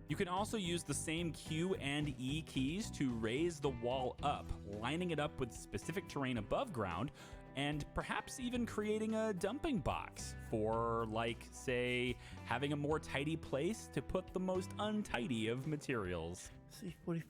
You can also use the same Q and E keys to raise the wall up, lining it up with specific terrain above ground, and perhaps even creating a dumping box for, like, say, having a more tidy place to put the most untidy of materials. See, $45.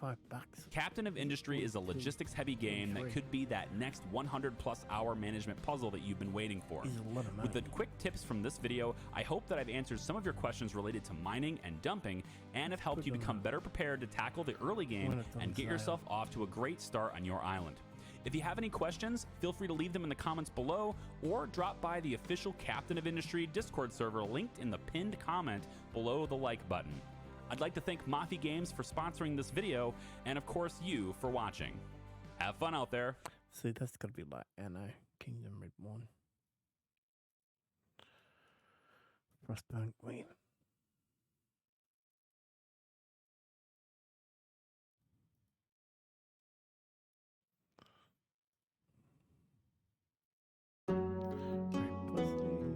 Captain of Industry is a logistics-heavy game that could be that next 100-plus hour management puzzle that you've been waiting for. Is a lot of money. With the quick tips from this video, I hope that I've answered some of your questions related to mining and dumping, and have helped you become better prepared to tackle the early game and get yourself off to a great start on your island. If you have any questions, feel free to leave them in the comments below, or drop by the official Captain of Industry Discord server linked in the pinned comment below the like button. I'd like to thank Mafi Games for sponsoring this video, and of course you for watching. Have fun out there. See, that's gotta be like Anno, Kingdom Reborn. Frostburn Queen. Very positive.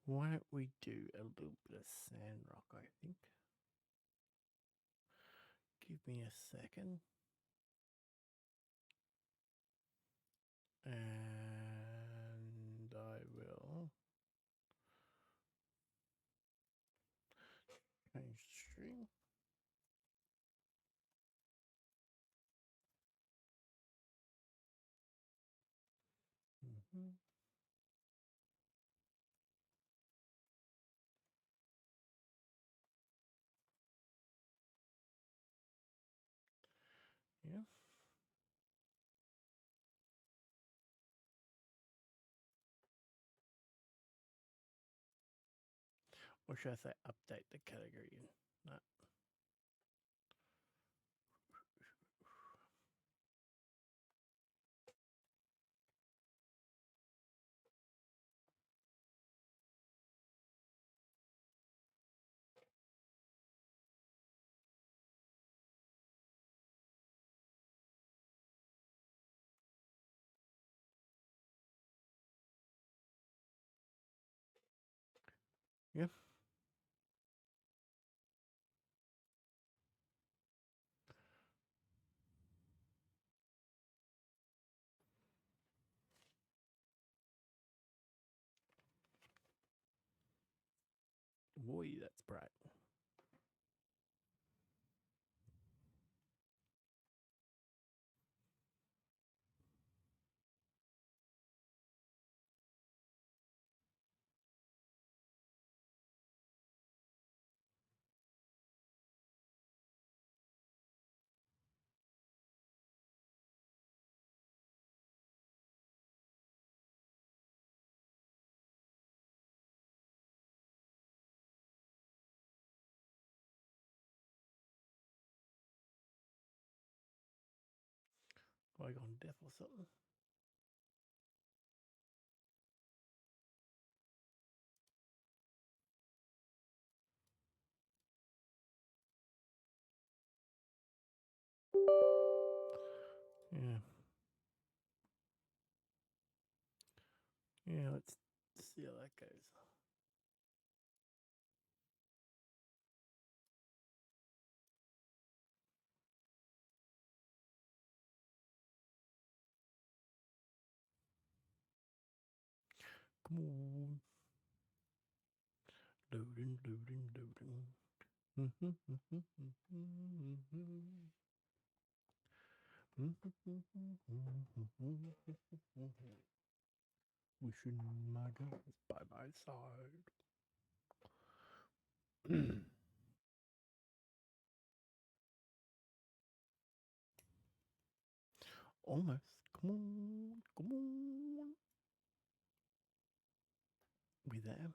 Why don't we do a little bit of sand rock, I think. Give me a second. And I will change the string. Mm-hmm. Yeah. Or should I say update the category in that? Yeah. Boy, that's bright. Like on death or something. Yeah. Yeah, let's see how that goes. Come on. Loading, loading, loading. Wishing my girl was by my side. Almost. Come on. Come on. We there?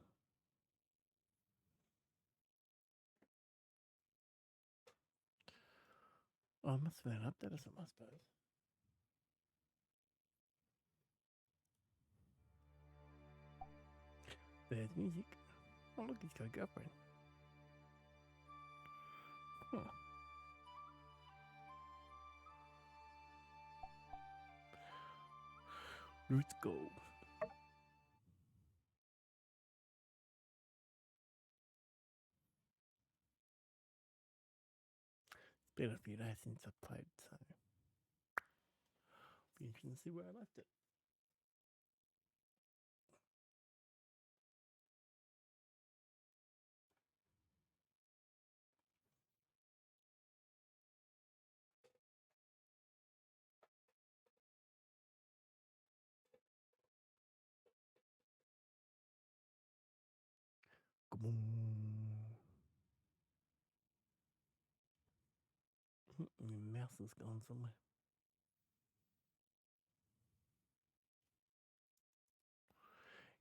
Oh, I must have been an update or something, I suppose. There's music. Oh, look, he's got a girlfriend. Huh. Let's go. It's been a few days since I played, so be interesting to see where I left it. Come on. My mouse is gone somewhere.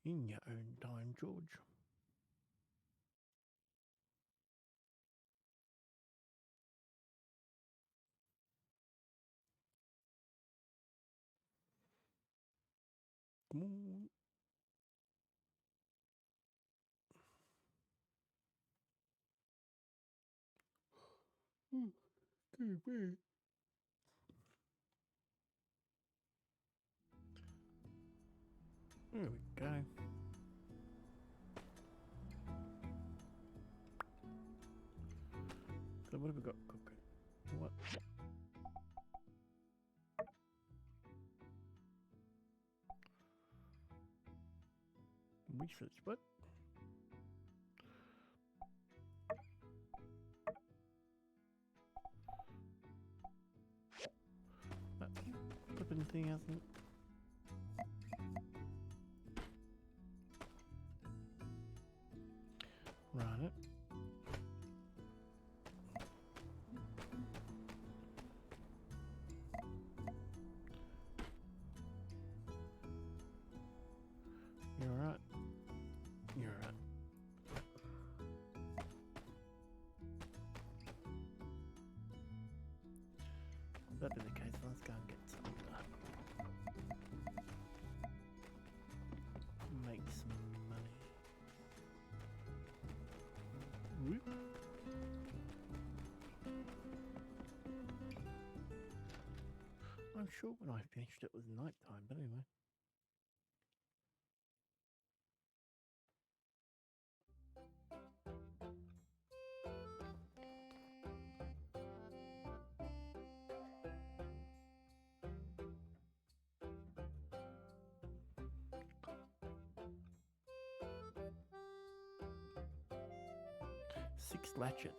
In your own time, George. Come on. TV. There we go. So what have we got cooking? What? Research, what? That flipping thing hasn't. Run it. You're right. You're right. If that be the case, let's go and get some make some money. Whoop. I'm sure when I finished it was night time, but anyway. 6 latches.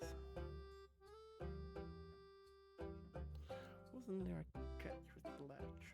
Wasn't there a catch with the latch?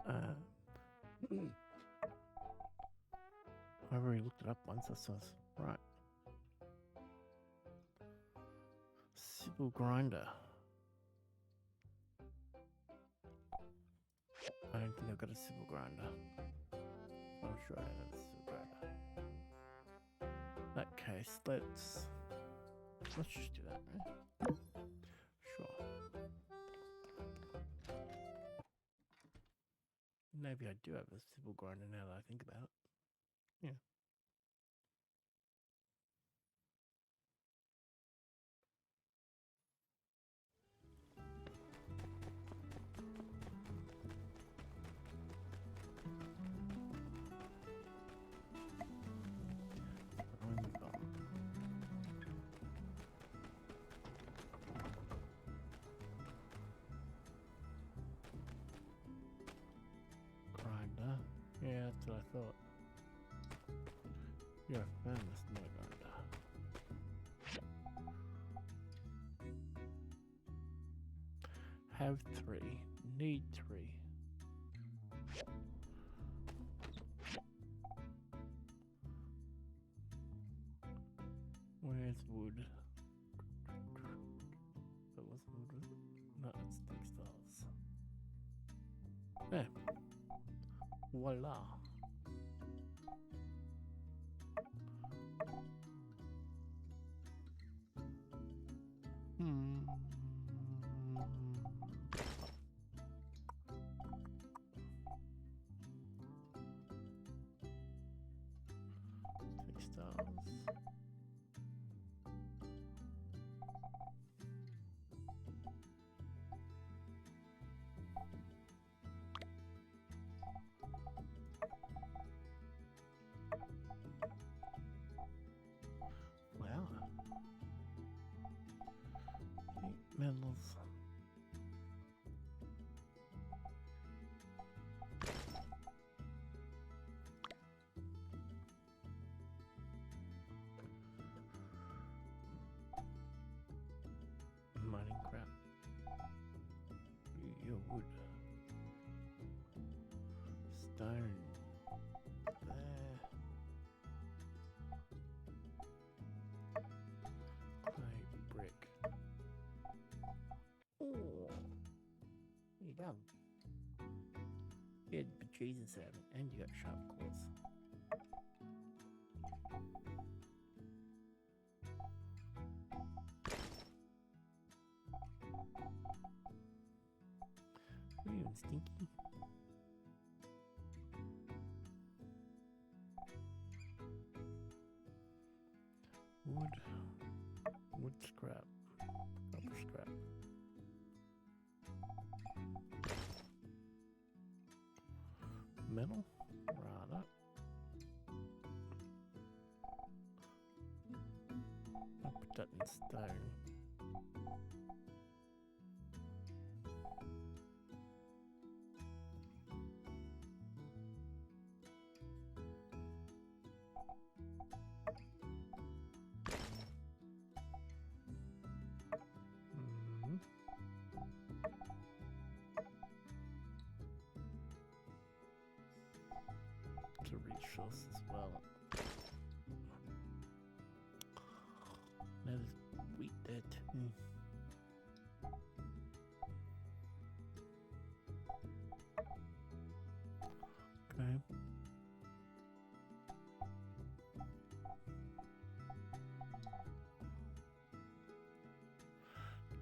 Alright. I've already looked it up once, that says right. Civil grinder. I don't think I've got a civil grinder. I'm sure I have a civil grinder. In that case, let's just do that, right? Sure. Maybe I do have a civil grinder now that I think about it. Yeah. Grinder. Yeah, that's what I thought. You're a famous no grinder. Have 3. Need 3. Where's wood? That was wood, was it? No, it's textiles. There. Voila. Textiles. Flour. Metals. Mining crap. Your wood. Stone. There. Clay brick. Oh. There you go. You had bejesus out of it, and you got sharp claws. Are you even stinky? Wood scrap. Rubber scrap. Metal? Rather. I'll put that in stone. To resource as well. Now there's wheat there too. Okay.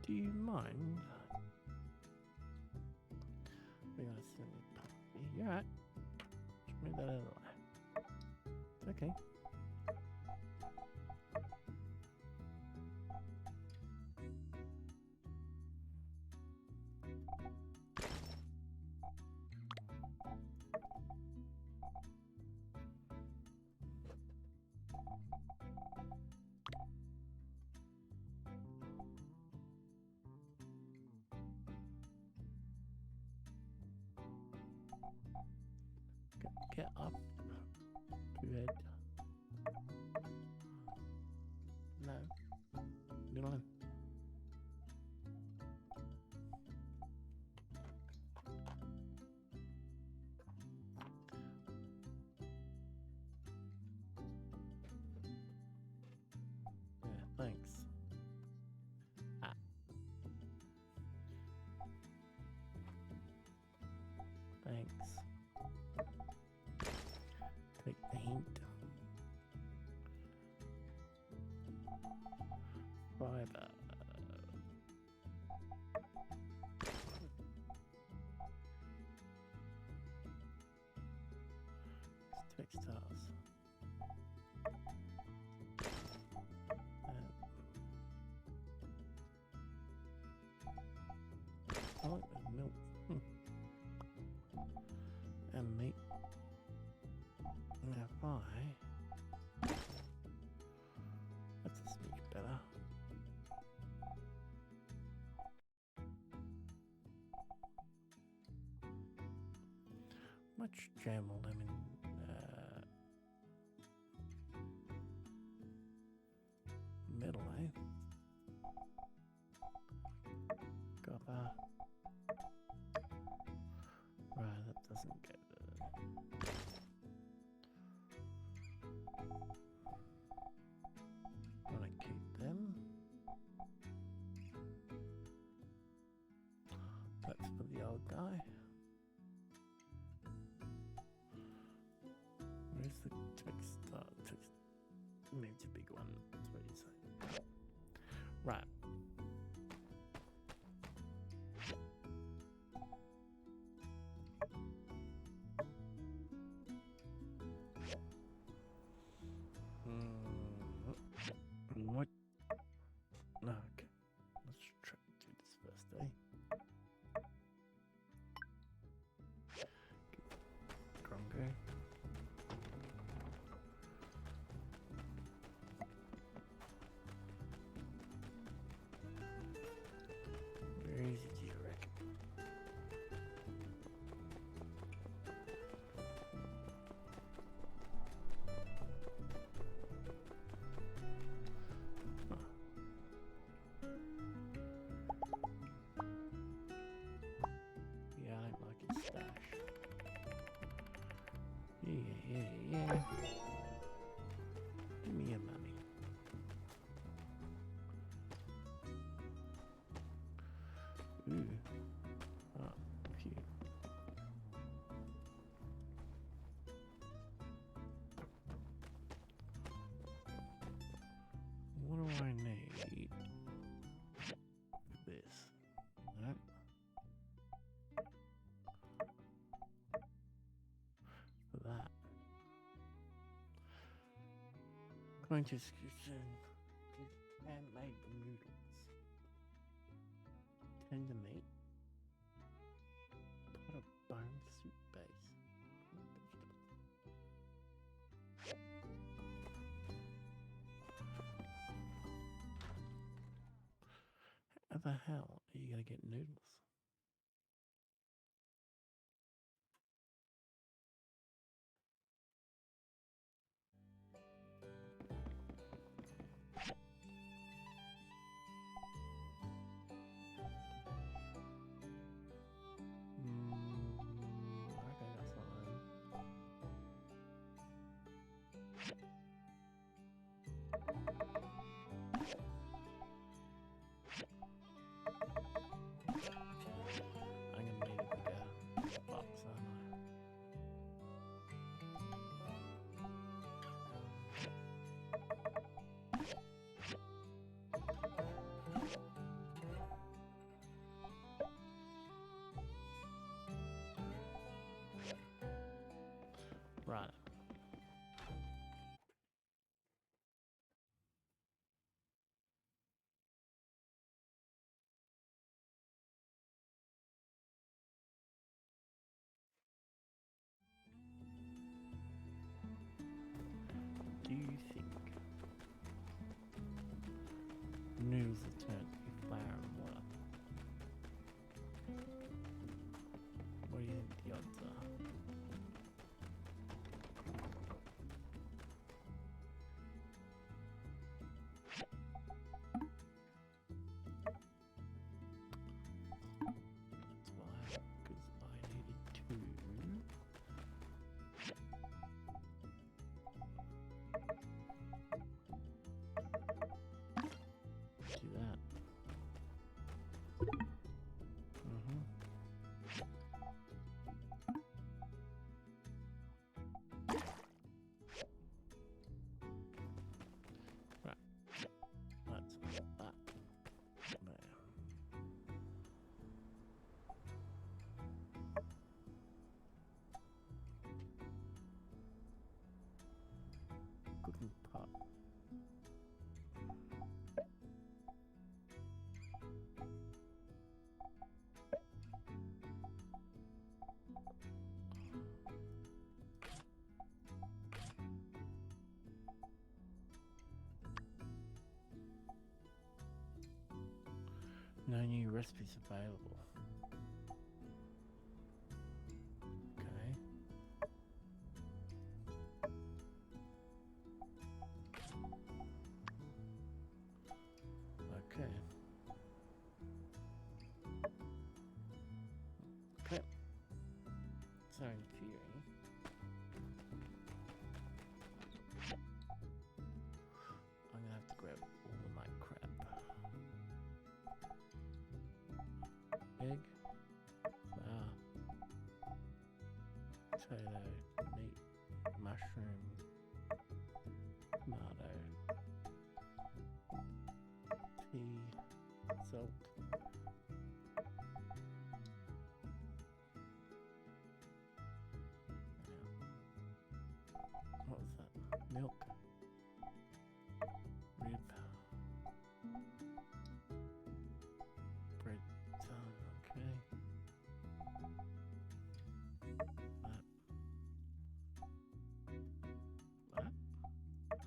Do you mind We're gonna send it puppy. You're right. Just move that out of the way. It's okay. Get up. Good. No. Good on. Yeah, thanks. Ah. Thanks. Take the hint. Fiber. It's textiles. I like the milk. And meat. Now pie. That's a smidge better. Much jam or lemon? Metal, eh? Copper. Right, that doesn't get wanna keep them. That's for the old guy. Where's the textile? Needs a big one. That's what you say. Right. What? No, okay. Let's try to do this first, eh? Grunger. Where is it, do you reckon? Yeah, I don't like his stash. Yeah. Give me your money. Ooh. Oh, phew. What do I need? This. That. For that. Going to description. Handmade noodles. Tender meat. Pot of bone soup base. How the hell are you gonna get noodles? Okay, that's fine. noodles are turned to be flour and water. What do you think the odds are? That's why, because I needed to do that. Right. Let's put that there. Cooking pot. No new recipes available. Okay. Okay. Okay. So in theory, I'm gonna have to grab all of my crap. Egg, flour, potato, meat, mushroom, tomato, tea, salt. What was that? Milk, rib, bread, okay. That,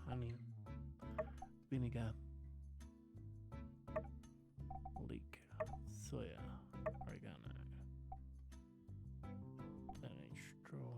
honey, vinegar, leek, soya, oregano, don't need straw.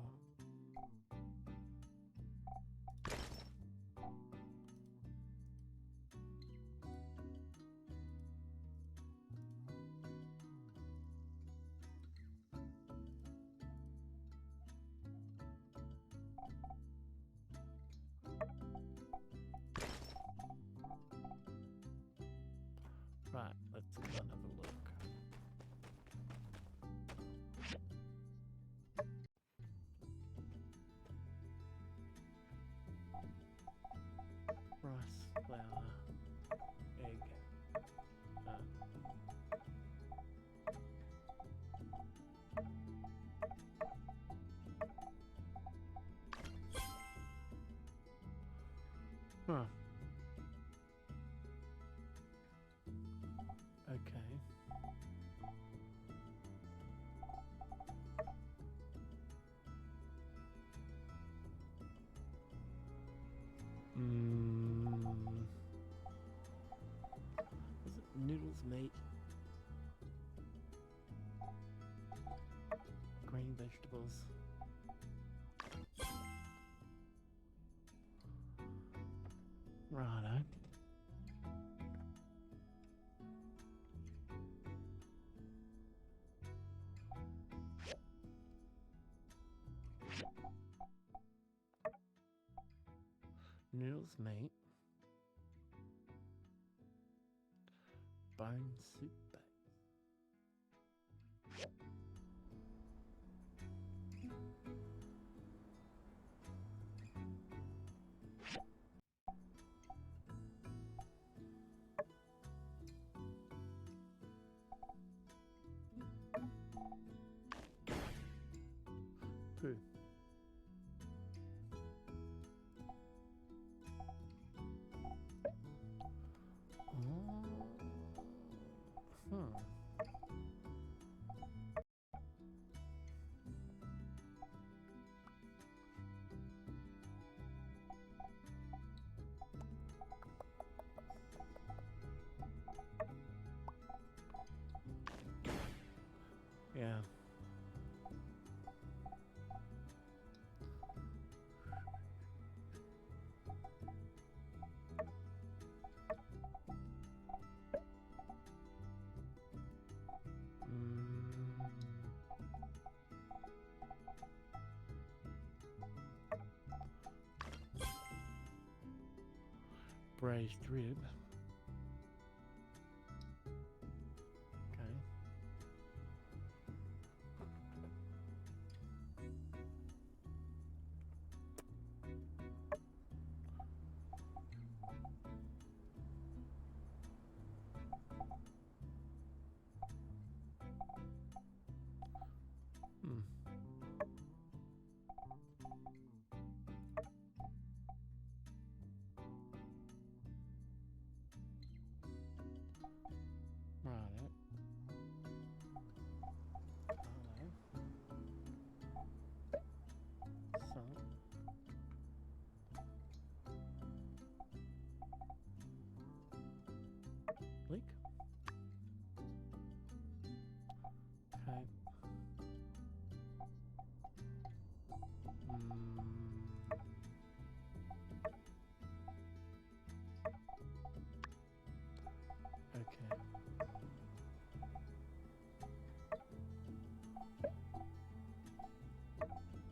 Right, let's go and have a look. Rice, flour, egg, huh. Okay. Was it noodles, meat, green vegetables? Righto. Noodles, meat, bone soup base. Poo. Yeah. Braised rib. Okay. Hmm. Righto. Salt. Leek. Okay. Okay.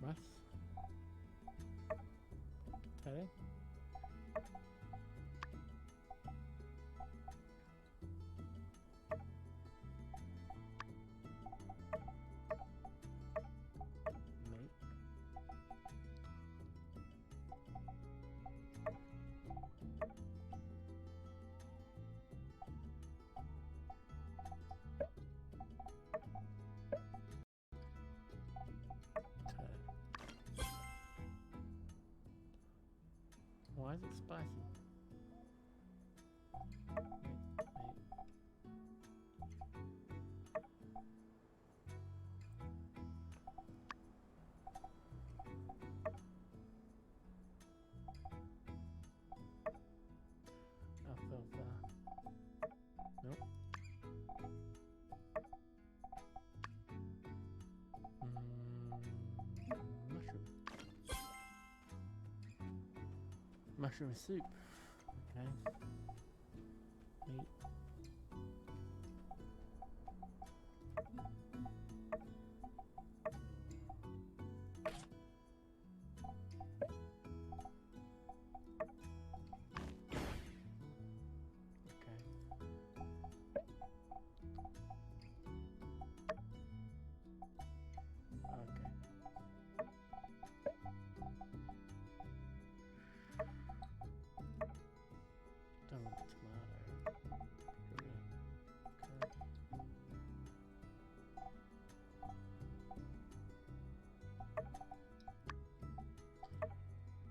Russ. Okay. Meat. Okay. Why is it spicy? Meat. Alfalfa. Nope. Mushroom. Mushroom soup. Okay. Meat. Okay. Okay. Done with the tomato. Puree. Okay.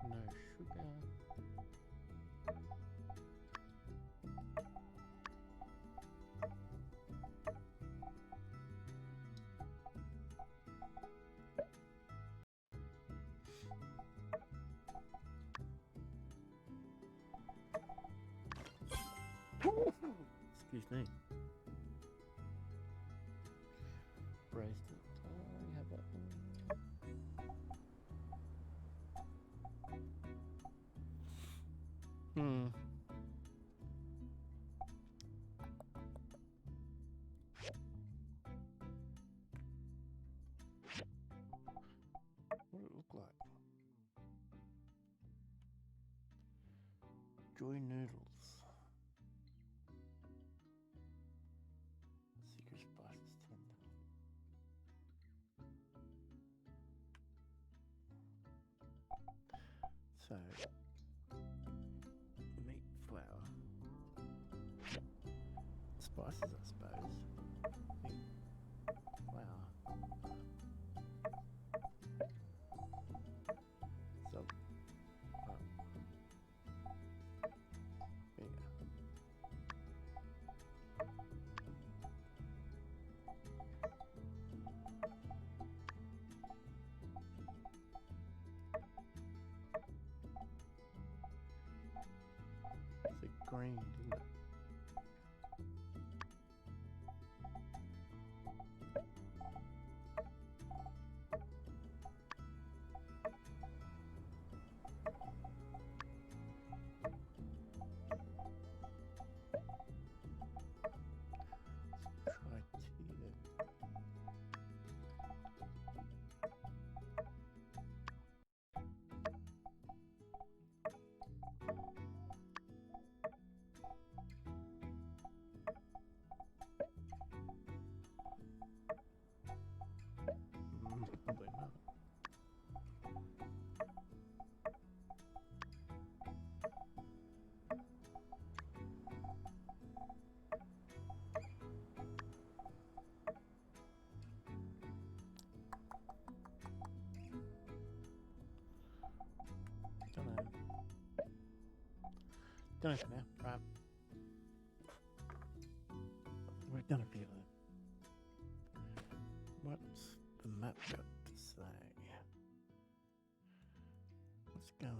No sugar. Excuse me. Braised it. You have that one. What does it look like? Joy noodles. Secret spices tender. So, meat flour. Spices, I suppose. Meat flour. Salt. Oh. There you go. It's green, didn't it? Done it for now, right? We've done a few of them. What's the map got to say? What's going on?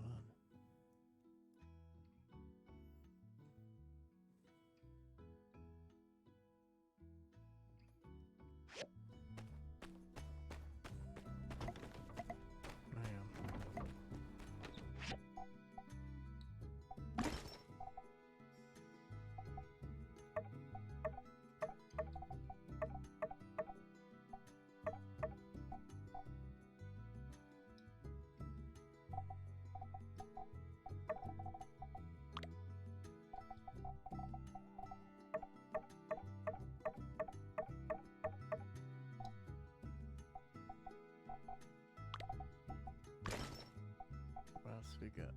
What else we got?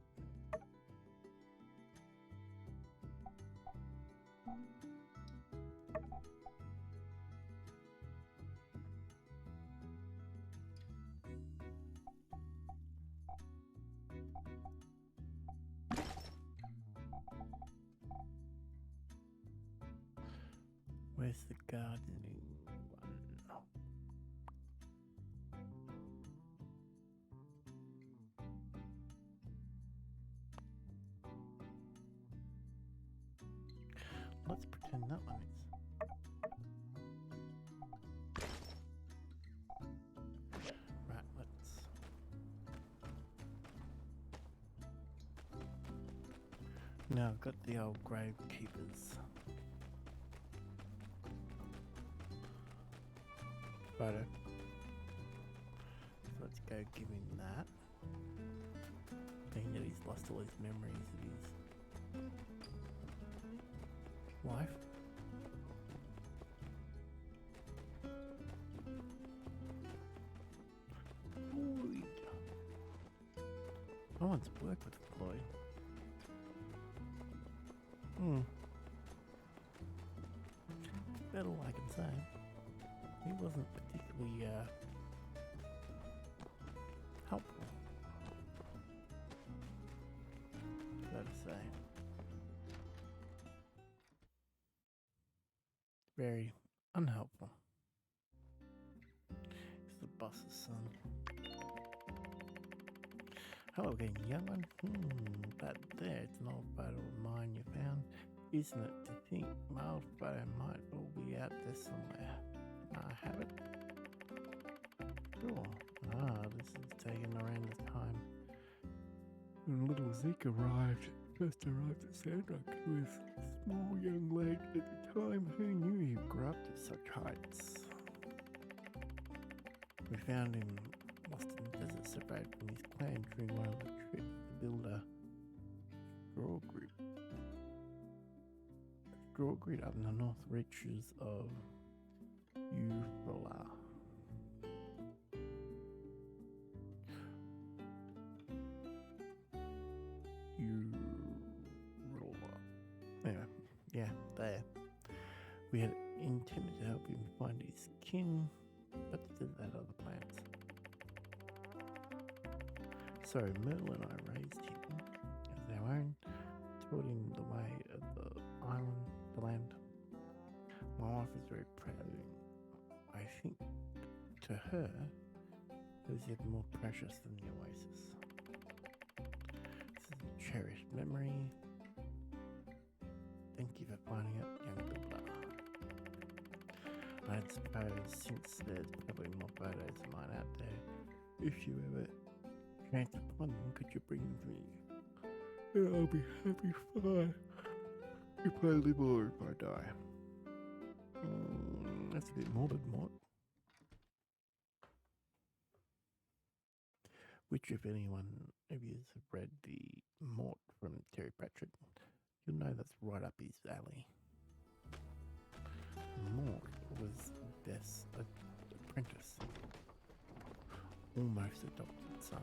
Where's the gardening one? Let's pretend that one is. Right, let's. Now I've got the old gravekeepers. Photo. So let's go give him that. Being that he's lost all his memories of his life. Floyd. I want to work with Floyd. That's all I can say. He wasn't particularly helpful, so to say. Very unhelpful. He's the boss's son. Hello again, young one. That there, it's an old photo of mine you found. Isn't it to think my old photo might all be out there somewhere? I have it. Sure. This is taken around the time when little Zeke first arrived at Sandrock. He was a small young lad at the time. Who knew he'd grow up to such heights? We found him lost in the desert, separated from his clan during one of the trips to build a straw grid up in the north reaches of Euphrola. Anyway, yeah, there. We had intended to help him find his kin, but did that other plans. So Merle and I raised him as our own, taught him the way of the island, the land. My wife is very proud of him. I think to her, it was yet more precious than the oasis. This is a cherished memory. Thank you for finding out, young builder. I suppose since there's probably more photos of mine out there, if you ever chance upon them, could you bring them to me? And I'll be happy fine if I live or if I die. That's a bit morbid, Mort. Which, if anyone of you has read the Mort from Terry Pratchett, you'll know that's right up his alley. Mort was Beth's apprentice, almost adopted son.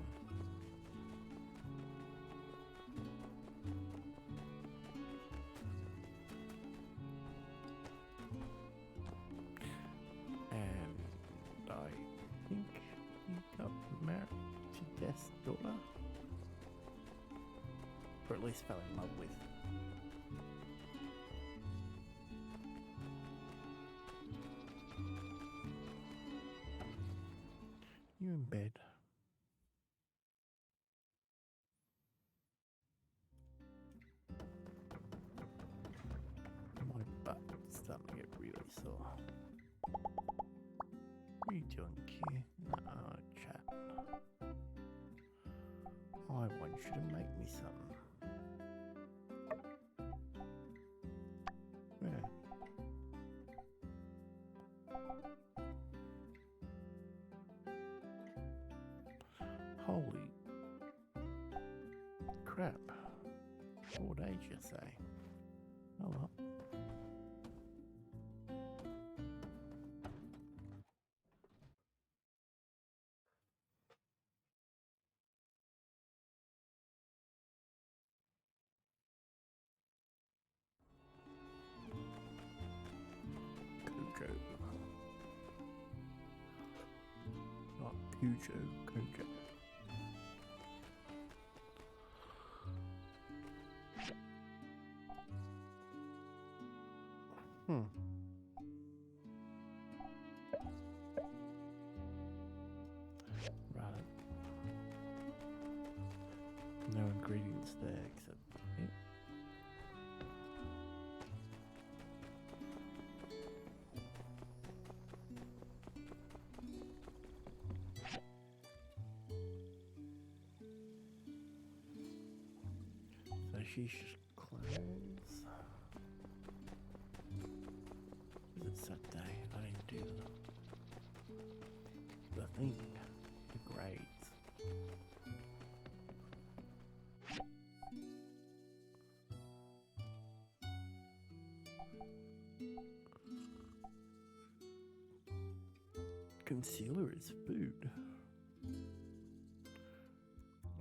And I think he got married to Death's daughter, or at least fell in love with. in bed. My butt's starting to get really sore. What are you doing, Q? No, chat. I want you to make me something. Yeah. Holy crap. 4 days, you say? Oh well. Kojo. Not Pujo, Kojo. Right. No ingredients there except meat. So she's just clothes. Is it Saturday? I didn't do the thing. The grades. Concealer is food.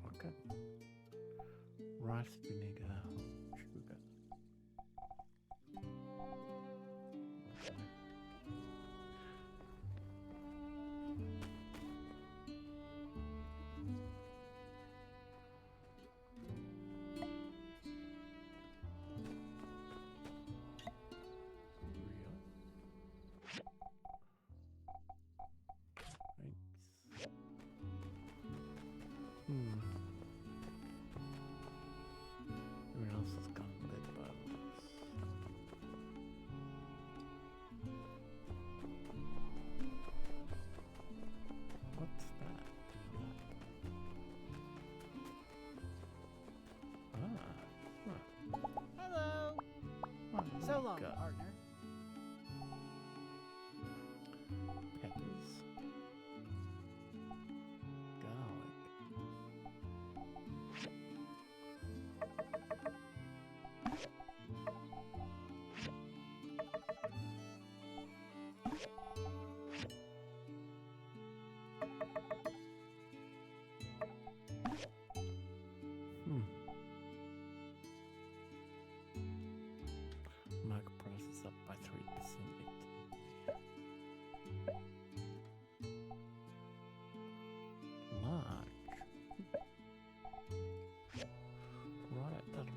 Okay. Rice vinegar, sugar. Okay. Real. Thanks. Everyone else has gone to bed, but what's that? Hello. Oh, So we've long, got partner. peppers, garlic. Market price is up by 3%. Large. Right, that'll do.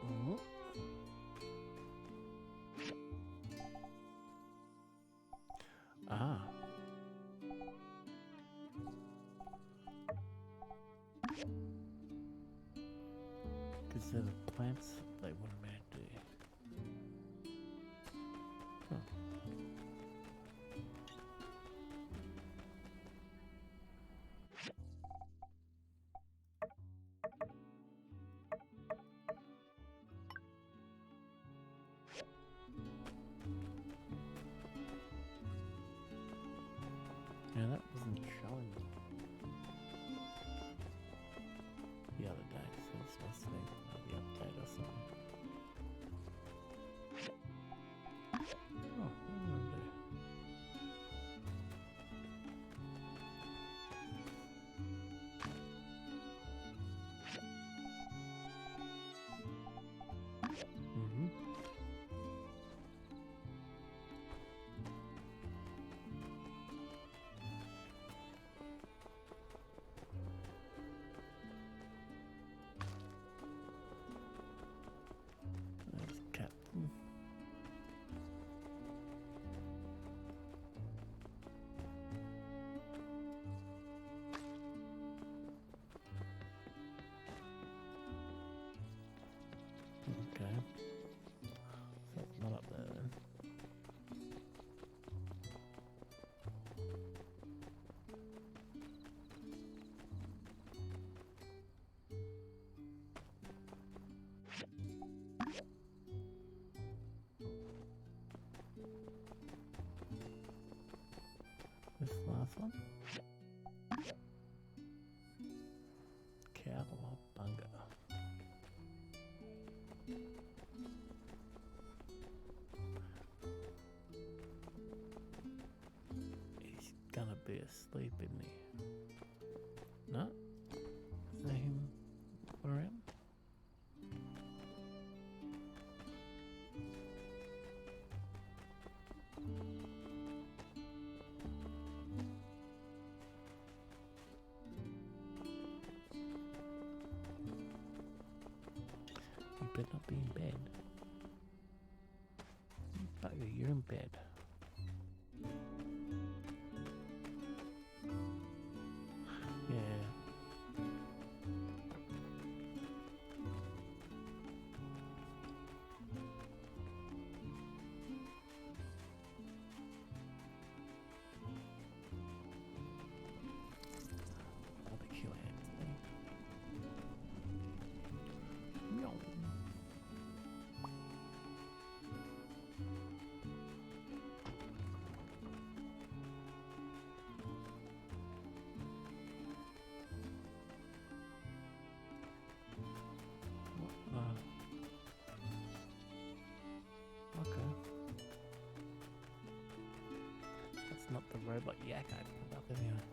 Mhm. Ah. Because they're the plants they wanted me to do. Huh. Yeah, that wasn't showing the other day, so this must be the update or something. Oh, what am I gonna do? Mm-hmm. This last one. Cowabunga. He's gonna be asleep, isn't he? No? Is that him around? You better not be in bed. Bugger, you're in bed. Yeah. Barbecue Anthony. Meow. Okay. That's not the robot yak I put up anyway.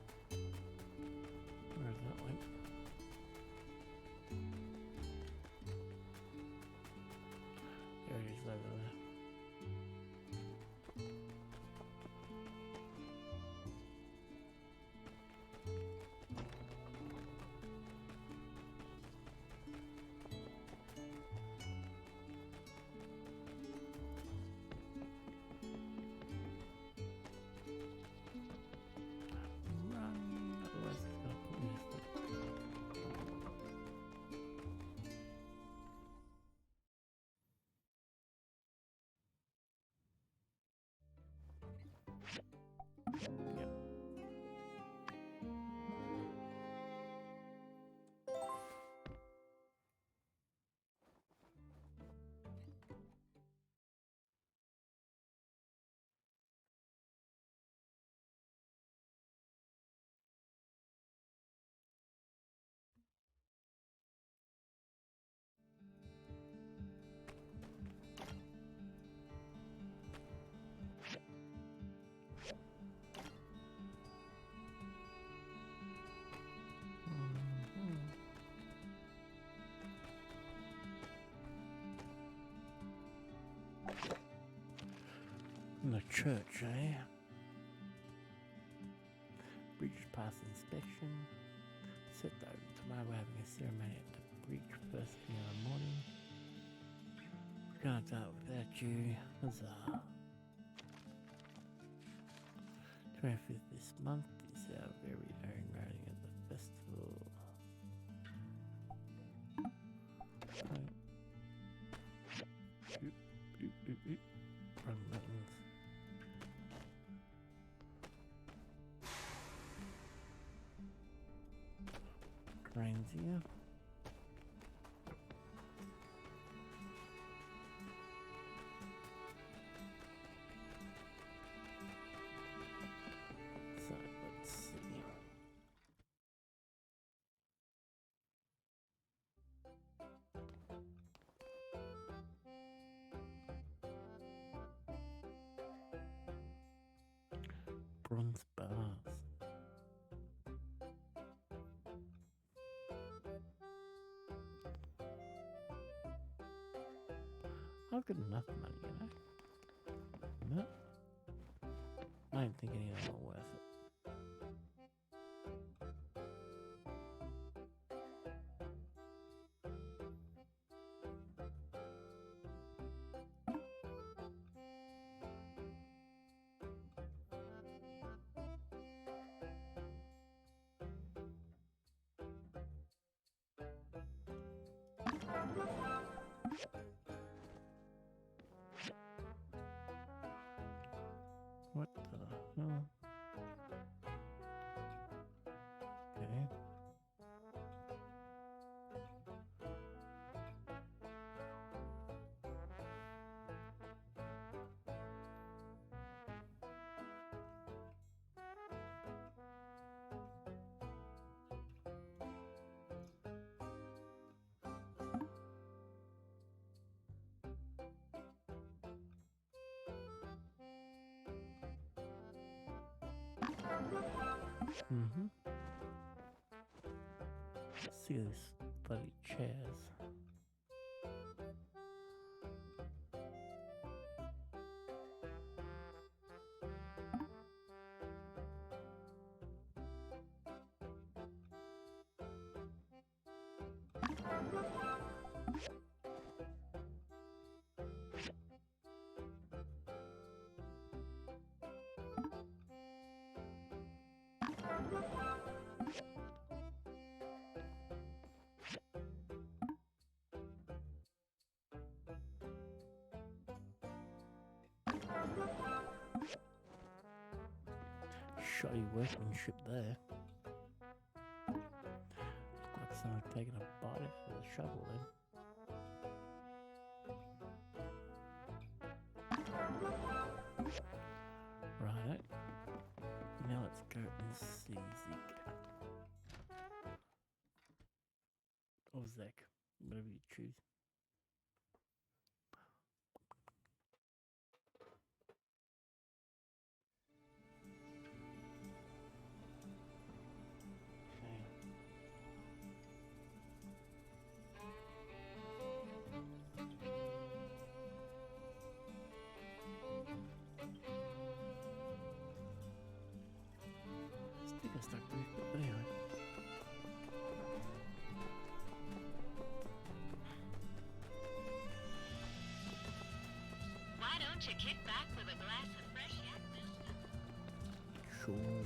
Where is that link? There it is over there. Run, otherwise it's gonna put me to sleep. Yep. In the church, eh? Breach pass inspection. Set though, tomorrow we're having a ceremony at the breach first thing in the morning. Can't do it without you. Huzzah. 25th this month is our very own running at the festival. Right. Oop, oop, oop, oop. Wrong buttons. Trains here. So let's see. Bronze bars. I've got enough money, you know. No, I don't think any of them are worth it. What the hell? Okay. Mm-hmm. See these bloody chairs. Shoddy workmanship there. Look like someone taking a bite out of the shovel then. Right. Now let's go and see Zeke. Or Zek, whatever you choose. Sticker stuck there, but anyway. Why don't you kick back with a glass of fresh yak milk? Sure.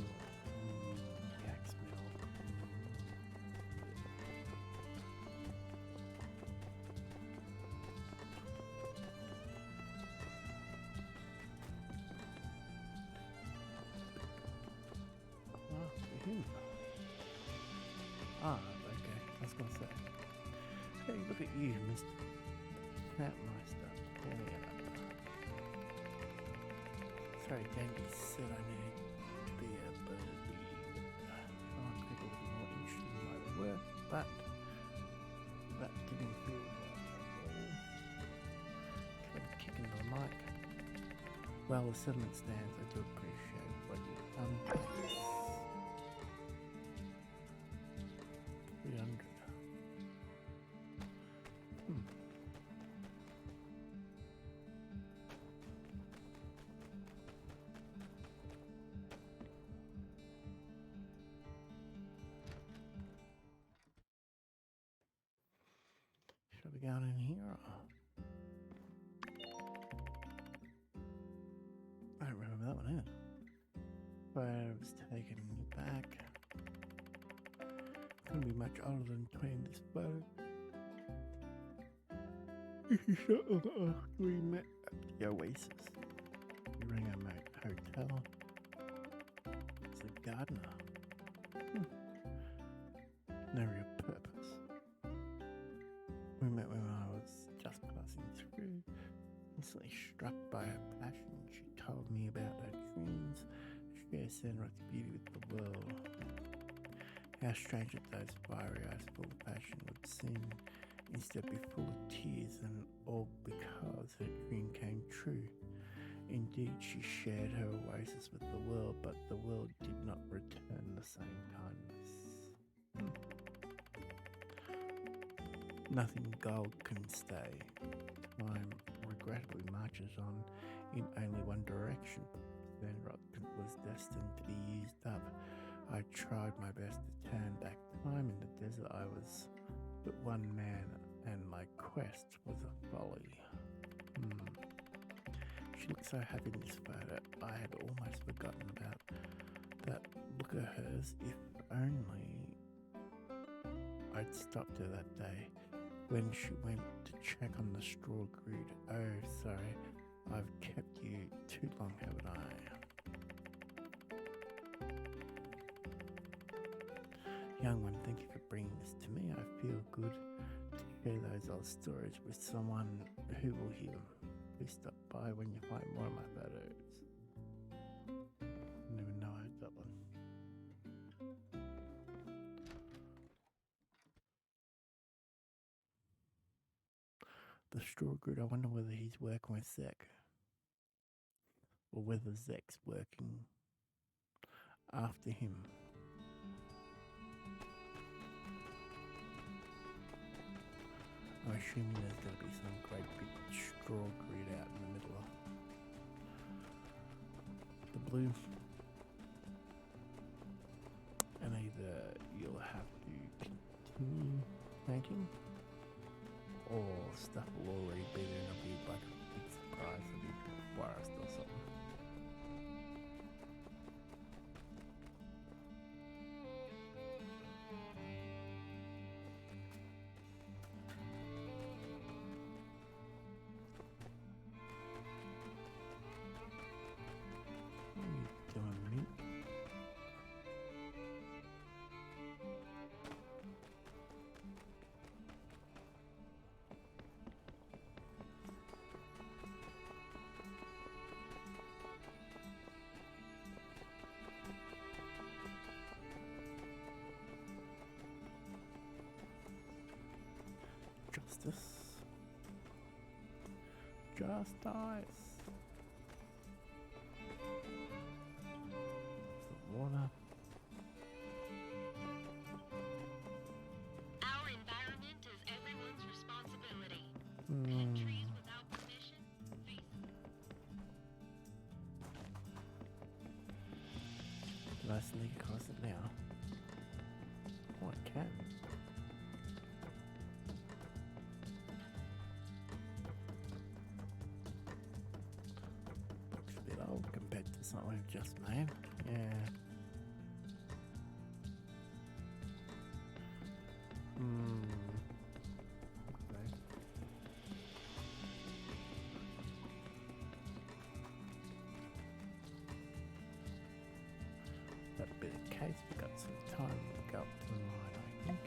Yak's milk. Ah, for him. Ah, okay. I was gonna say. Hey, look at you, Mr. Hatmeister. Sorry, Dandy said I needed to be a birdie. I want people to be more interested in my work, but that didn't feel right. Kind of kicking the mic. Well, the settlement stands. I do appreciate what you've done. 300. Should I be going in here? I don't remember that one either. But I was taken back. Couldn't be much older than 20 this photo. We met at the Oasis. We rang a hotel. It's a gardener. No real purpose. We met when I was just passing through. Instantly struck by her passion, she told me about her dreams. Share Sandrock's beauty with the world. How strange that those fiery eyes full of passion would seem instead be full of tears, and all because her dream came true. Indeed, she shared her oasis with the world, but the world did not return the same kindness. Nothing gold can stay. Time regrettably marches on in only one direction. Sandrock was destined to be used up. I tried my best to turn back time. In the desert I was but one man, and my quest was a folly. She looked so happy in this photo. I had almost forgotten about that look of hers. If only I'd stopped her that day when she went to check on the straw grid. Oh, sorry, I've kept you too long, haven't I? Young one, thank you for bringing this to me. I feel good to share those old stories with someone who will hear them. Please stop by when you find more of my photos. I didn't even know I had that one. The straw grid, I wonder whether he's working with Zek. Or whether Zek's working after him. I'm assuming there's going to be some great big straw grid out in the middle of the blue. And either you'll have to continue making, or stuff will already be there and it'll be like a big surprise, a big forest or something. What are you doing, Mint? Justice. Justice. Some water. Our environment is everyone's responsibility. Hmm. Trees without permission, face Did I sneak across it now? Oh, I can. Looks a bit old compared to something I've just made. Yeah. Okay. That bit of case, we got some time to go up to the line, I think.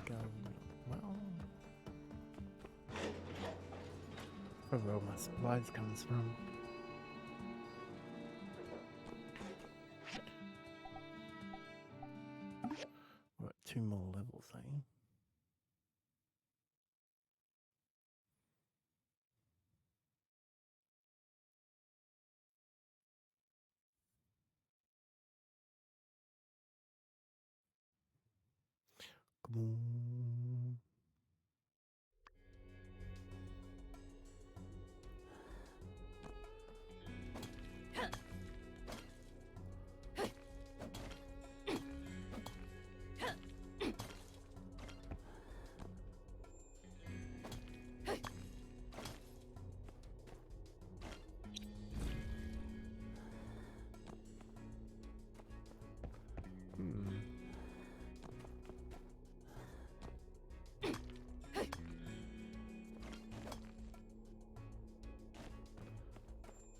Going well. Where all my supplies comes from. We're at 2 more levels, eh? Come on.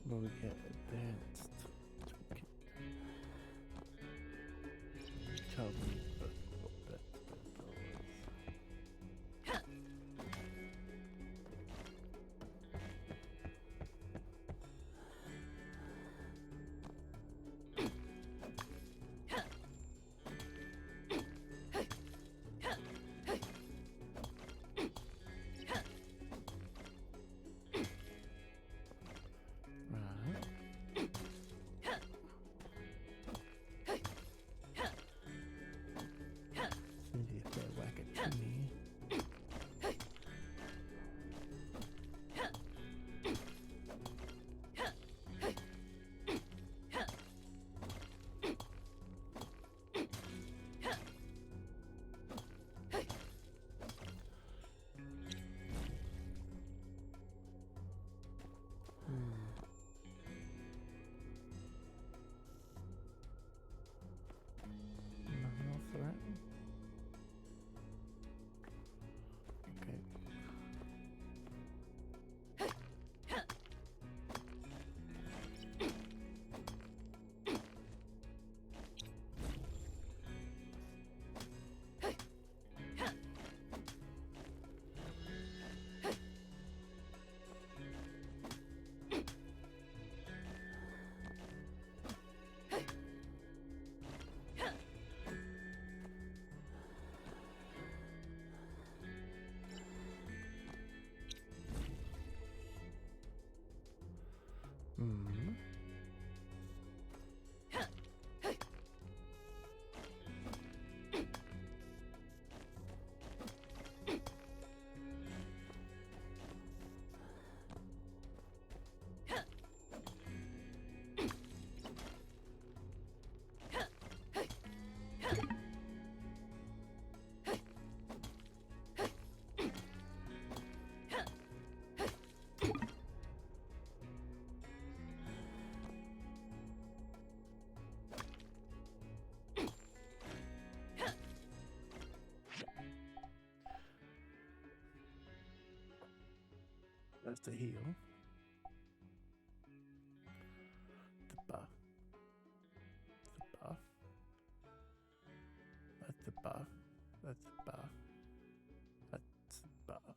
Will we get advanced? Tell me what that right. just a heal. The buff. The buff. That's the buff. That's the buff. That's the buff.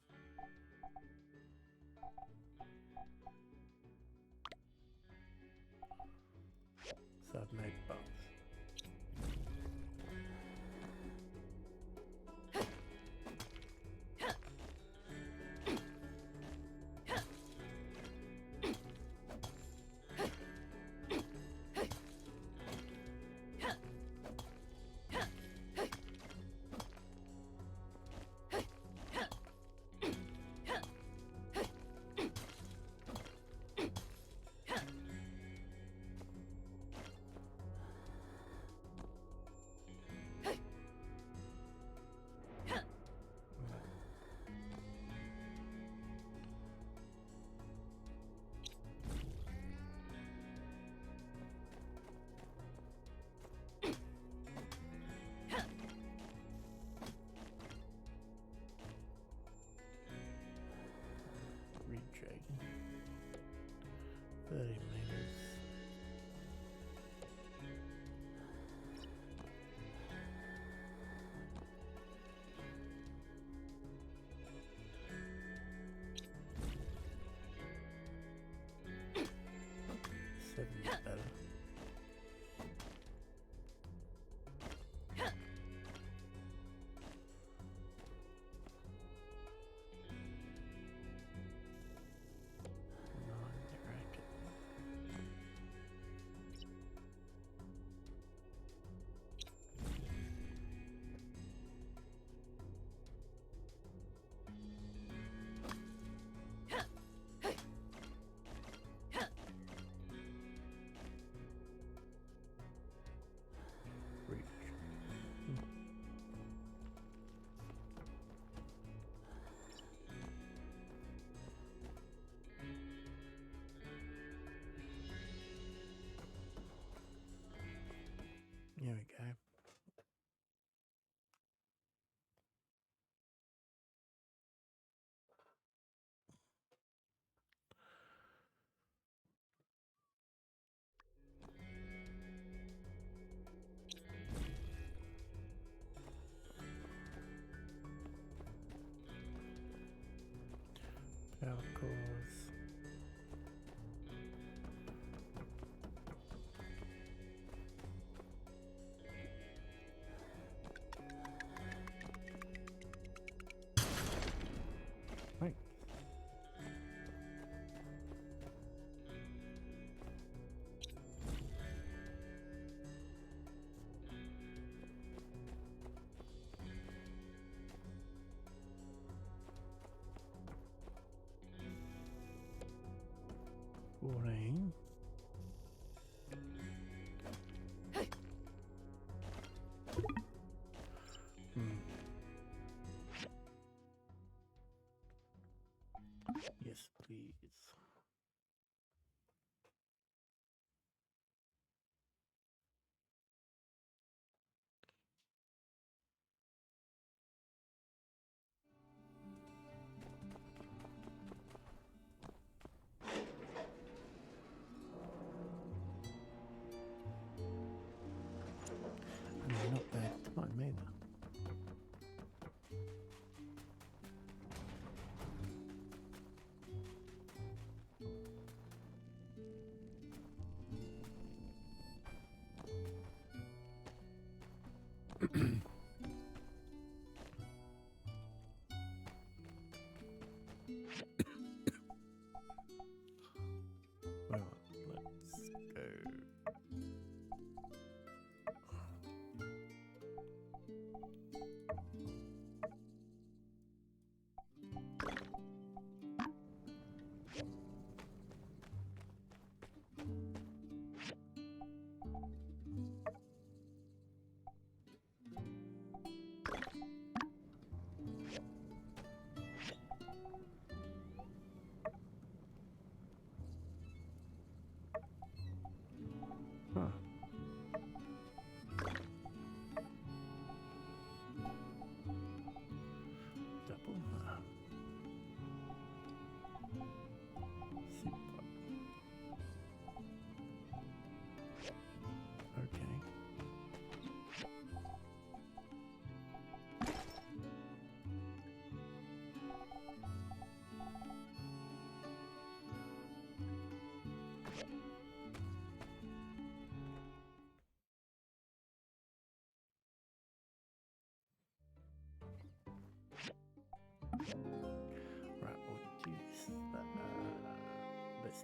So I've made buffs. Recheck. 30 meters. Seventy better. Non-dragon. Reach. Here we go. Power cores. Right. Rain. Yes, please. I mean, not bad time either. Right, let's go. Huh. Double.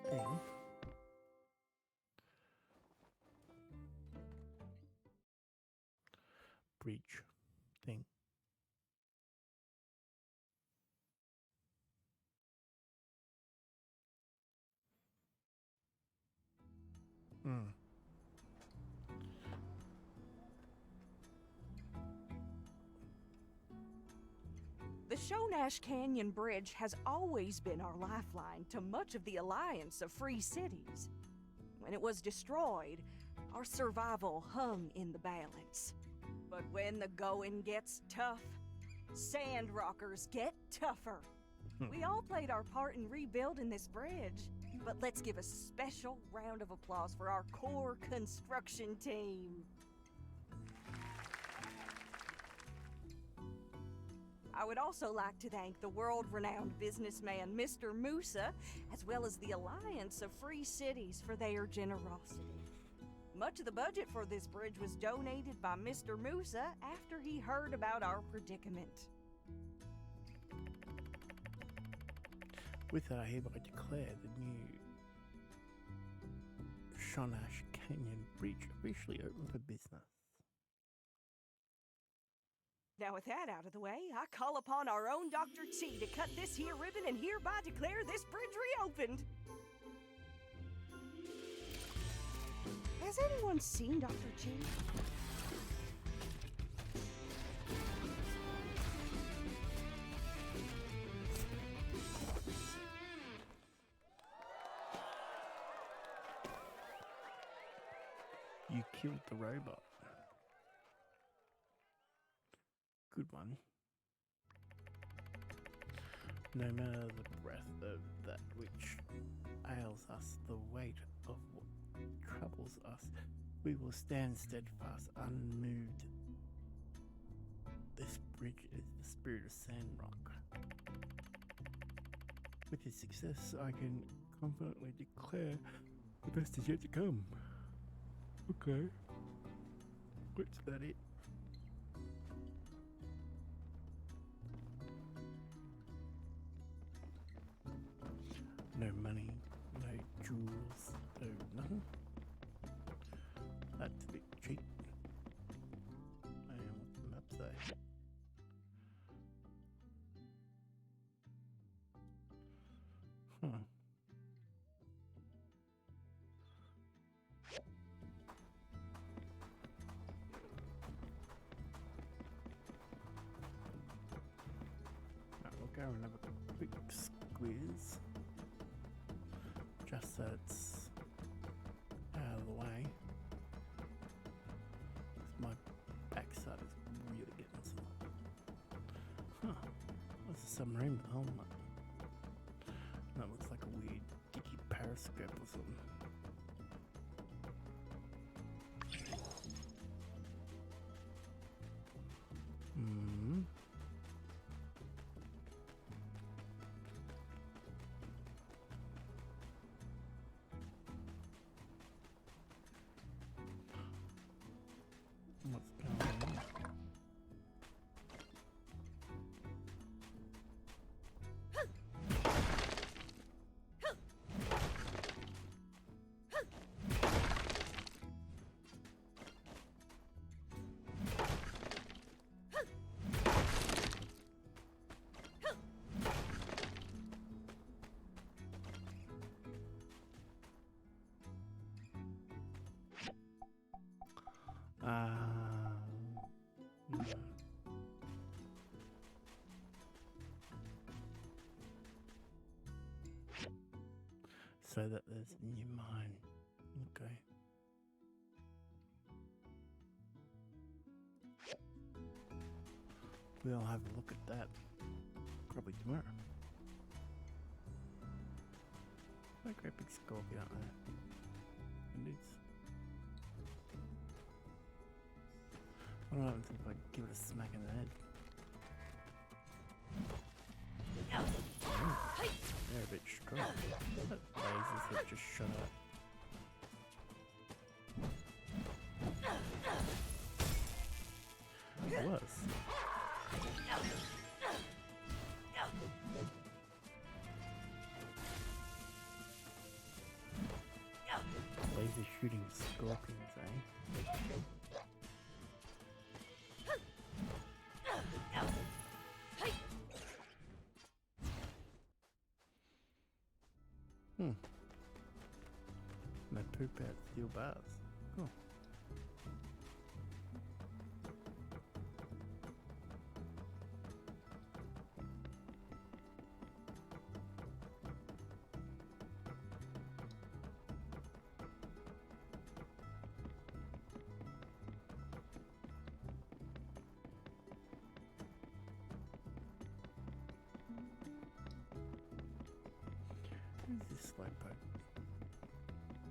thing. Bridge thing. Hmm. The Shonash Canyon Bridge has always been our lifeline to much of the alliance of free cities. When it was destroyed, our survival hung in the balance. But when the going gets tough, sandrockers get tougher. We all played our part in rebuilding this bridge, but let's give a special round of applause for our core construction team. I would also like to thank the world-renowned businessman Mr. Musa, as well as the Alliance of Free Cities for their generosity. Much of the budget for this bridge was donated by Mr. Musa after he heard about our predicament. With that, I hereby declare the new Shonash Canyon Bridge officially open for business. Now with that out of the way, I call upon our own Dr. T to cut this here ribbon and hereby declare this bridge reopened. Has anyone seen Dr. T? You killed the robot. Good one. No matter the breath of that which ails us, the weight of what troubles us, we will stand steadfast, unmoved. This bridge is the spirit of Sandrock. With his success, I can confidently declare the best is yet to come. Okay. What's that it? No money, no jewels, no nothing. That's a bit cheap. And what's the map say? Huh. Right, we'll go and have a quick squeeze. Just so it's out of the way. 'Cause my backside is really getting sore. Huh. That's a submarine with a hole in it. That looks like a weird dicky periscope or something. Hmm. What's going on? No. So that there's a new mine. Okay. We'll have a look at that probably tomorrow. What a great big scorpion out there. It is. What happens if I give it a smack in the head? They're a bit strong. That lasers that just shut up. It was. busy shooting scorpions, eh? They poop out steel bars. Cool. Who's this slowpoke?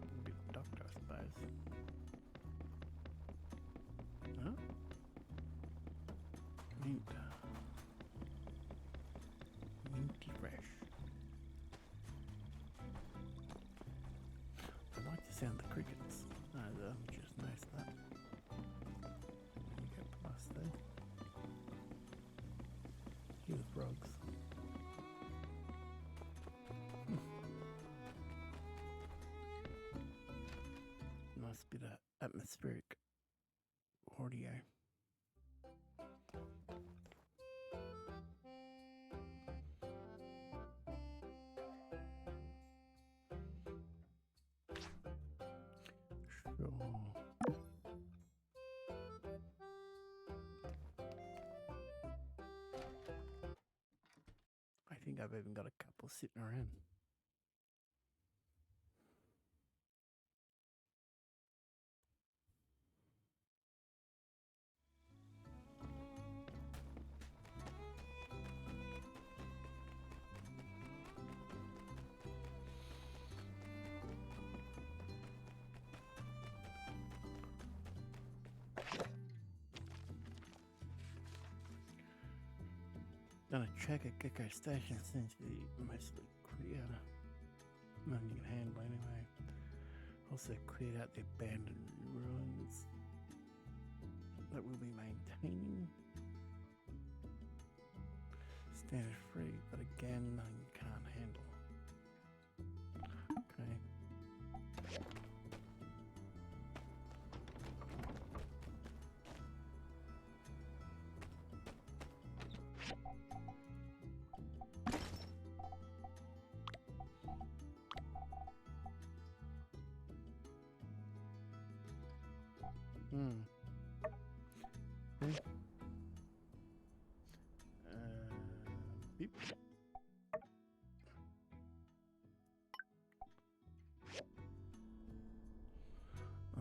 A bit of doctor, I suppose. Huh? Mint. Minty fresh. I like the sound of the crickets. Just noticed that. There you go, past there. Hear the frogs. Nice bit of atmospheric audio. Sure. I think I've even got a couple sitting around. Done a check at Gecko Station, seems to be mostly clear. Nothing you can handle anyway. Also cleared out the abandoned ruins that we'll be maintaining. Standard free, but again, nothing you can't handle. Okay. Okay. Beep.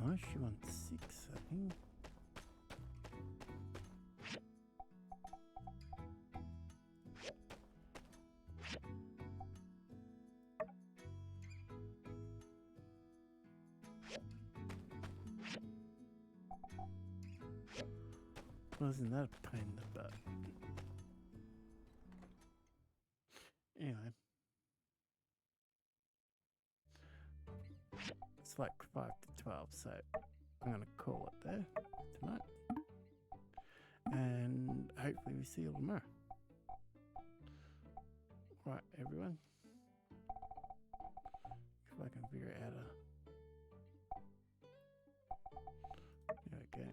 Oh, she wants 6, I think. Wasn't that a pain in the butt? Anyway. It's like 5 to 12, so I'm going to call it there tonight. And hopefully we see you tomorrow. Right, everyone. If I can figure out There we go.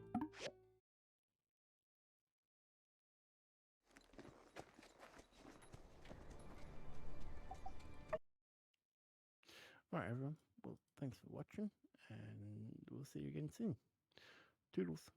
Alright everyone, well thanks for watching and we'll see you again soon. Toodles.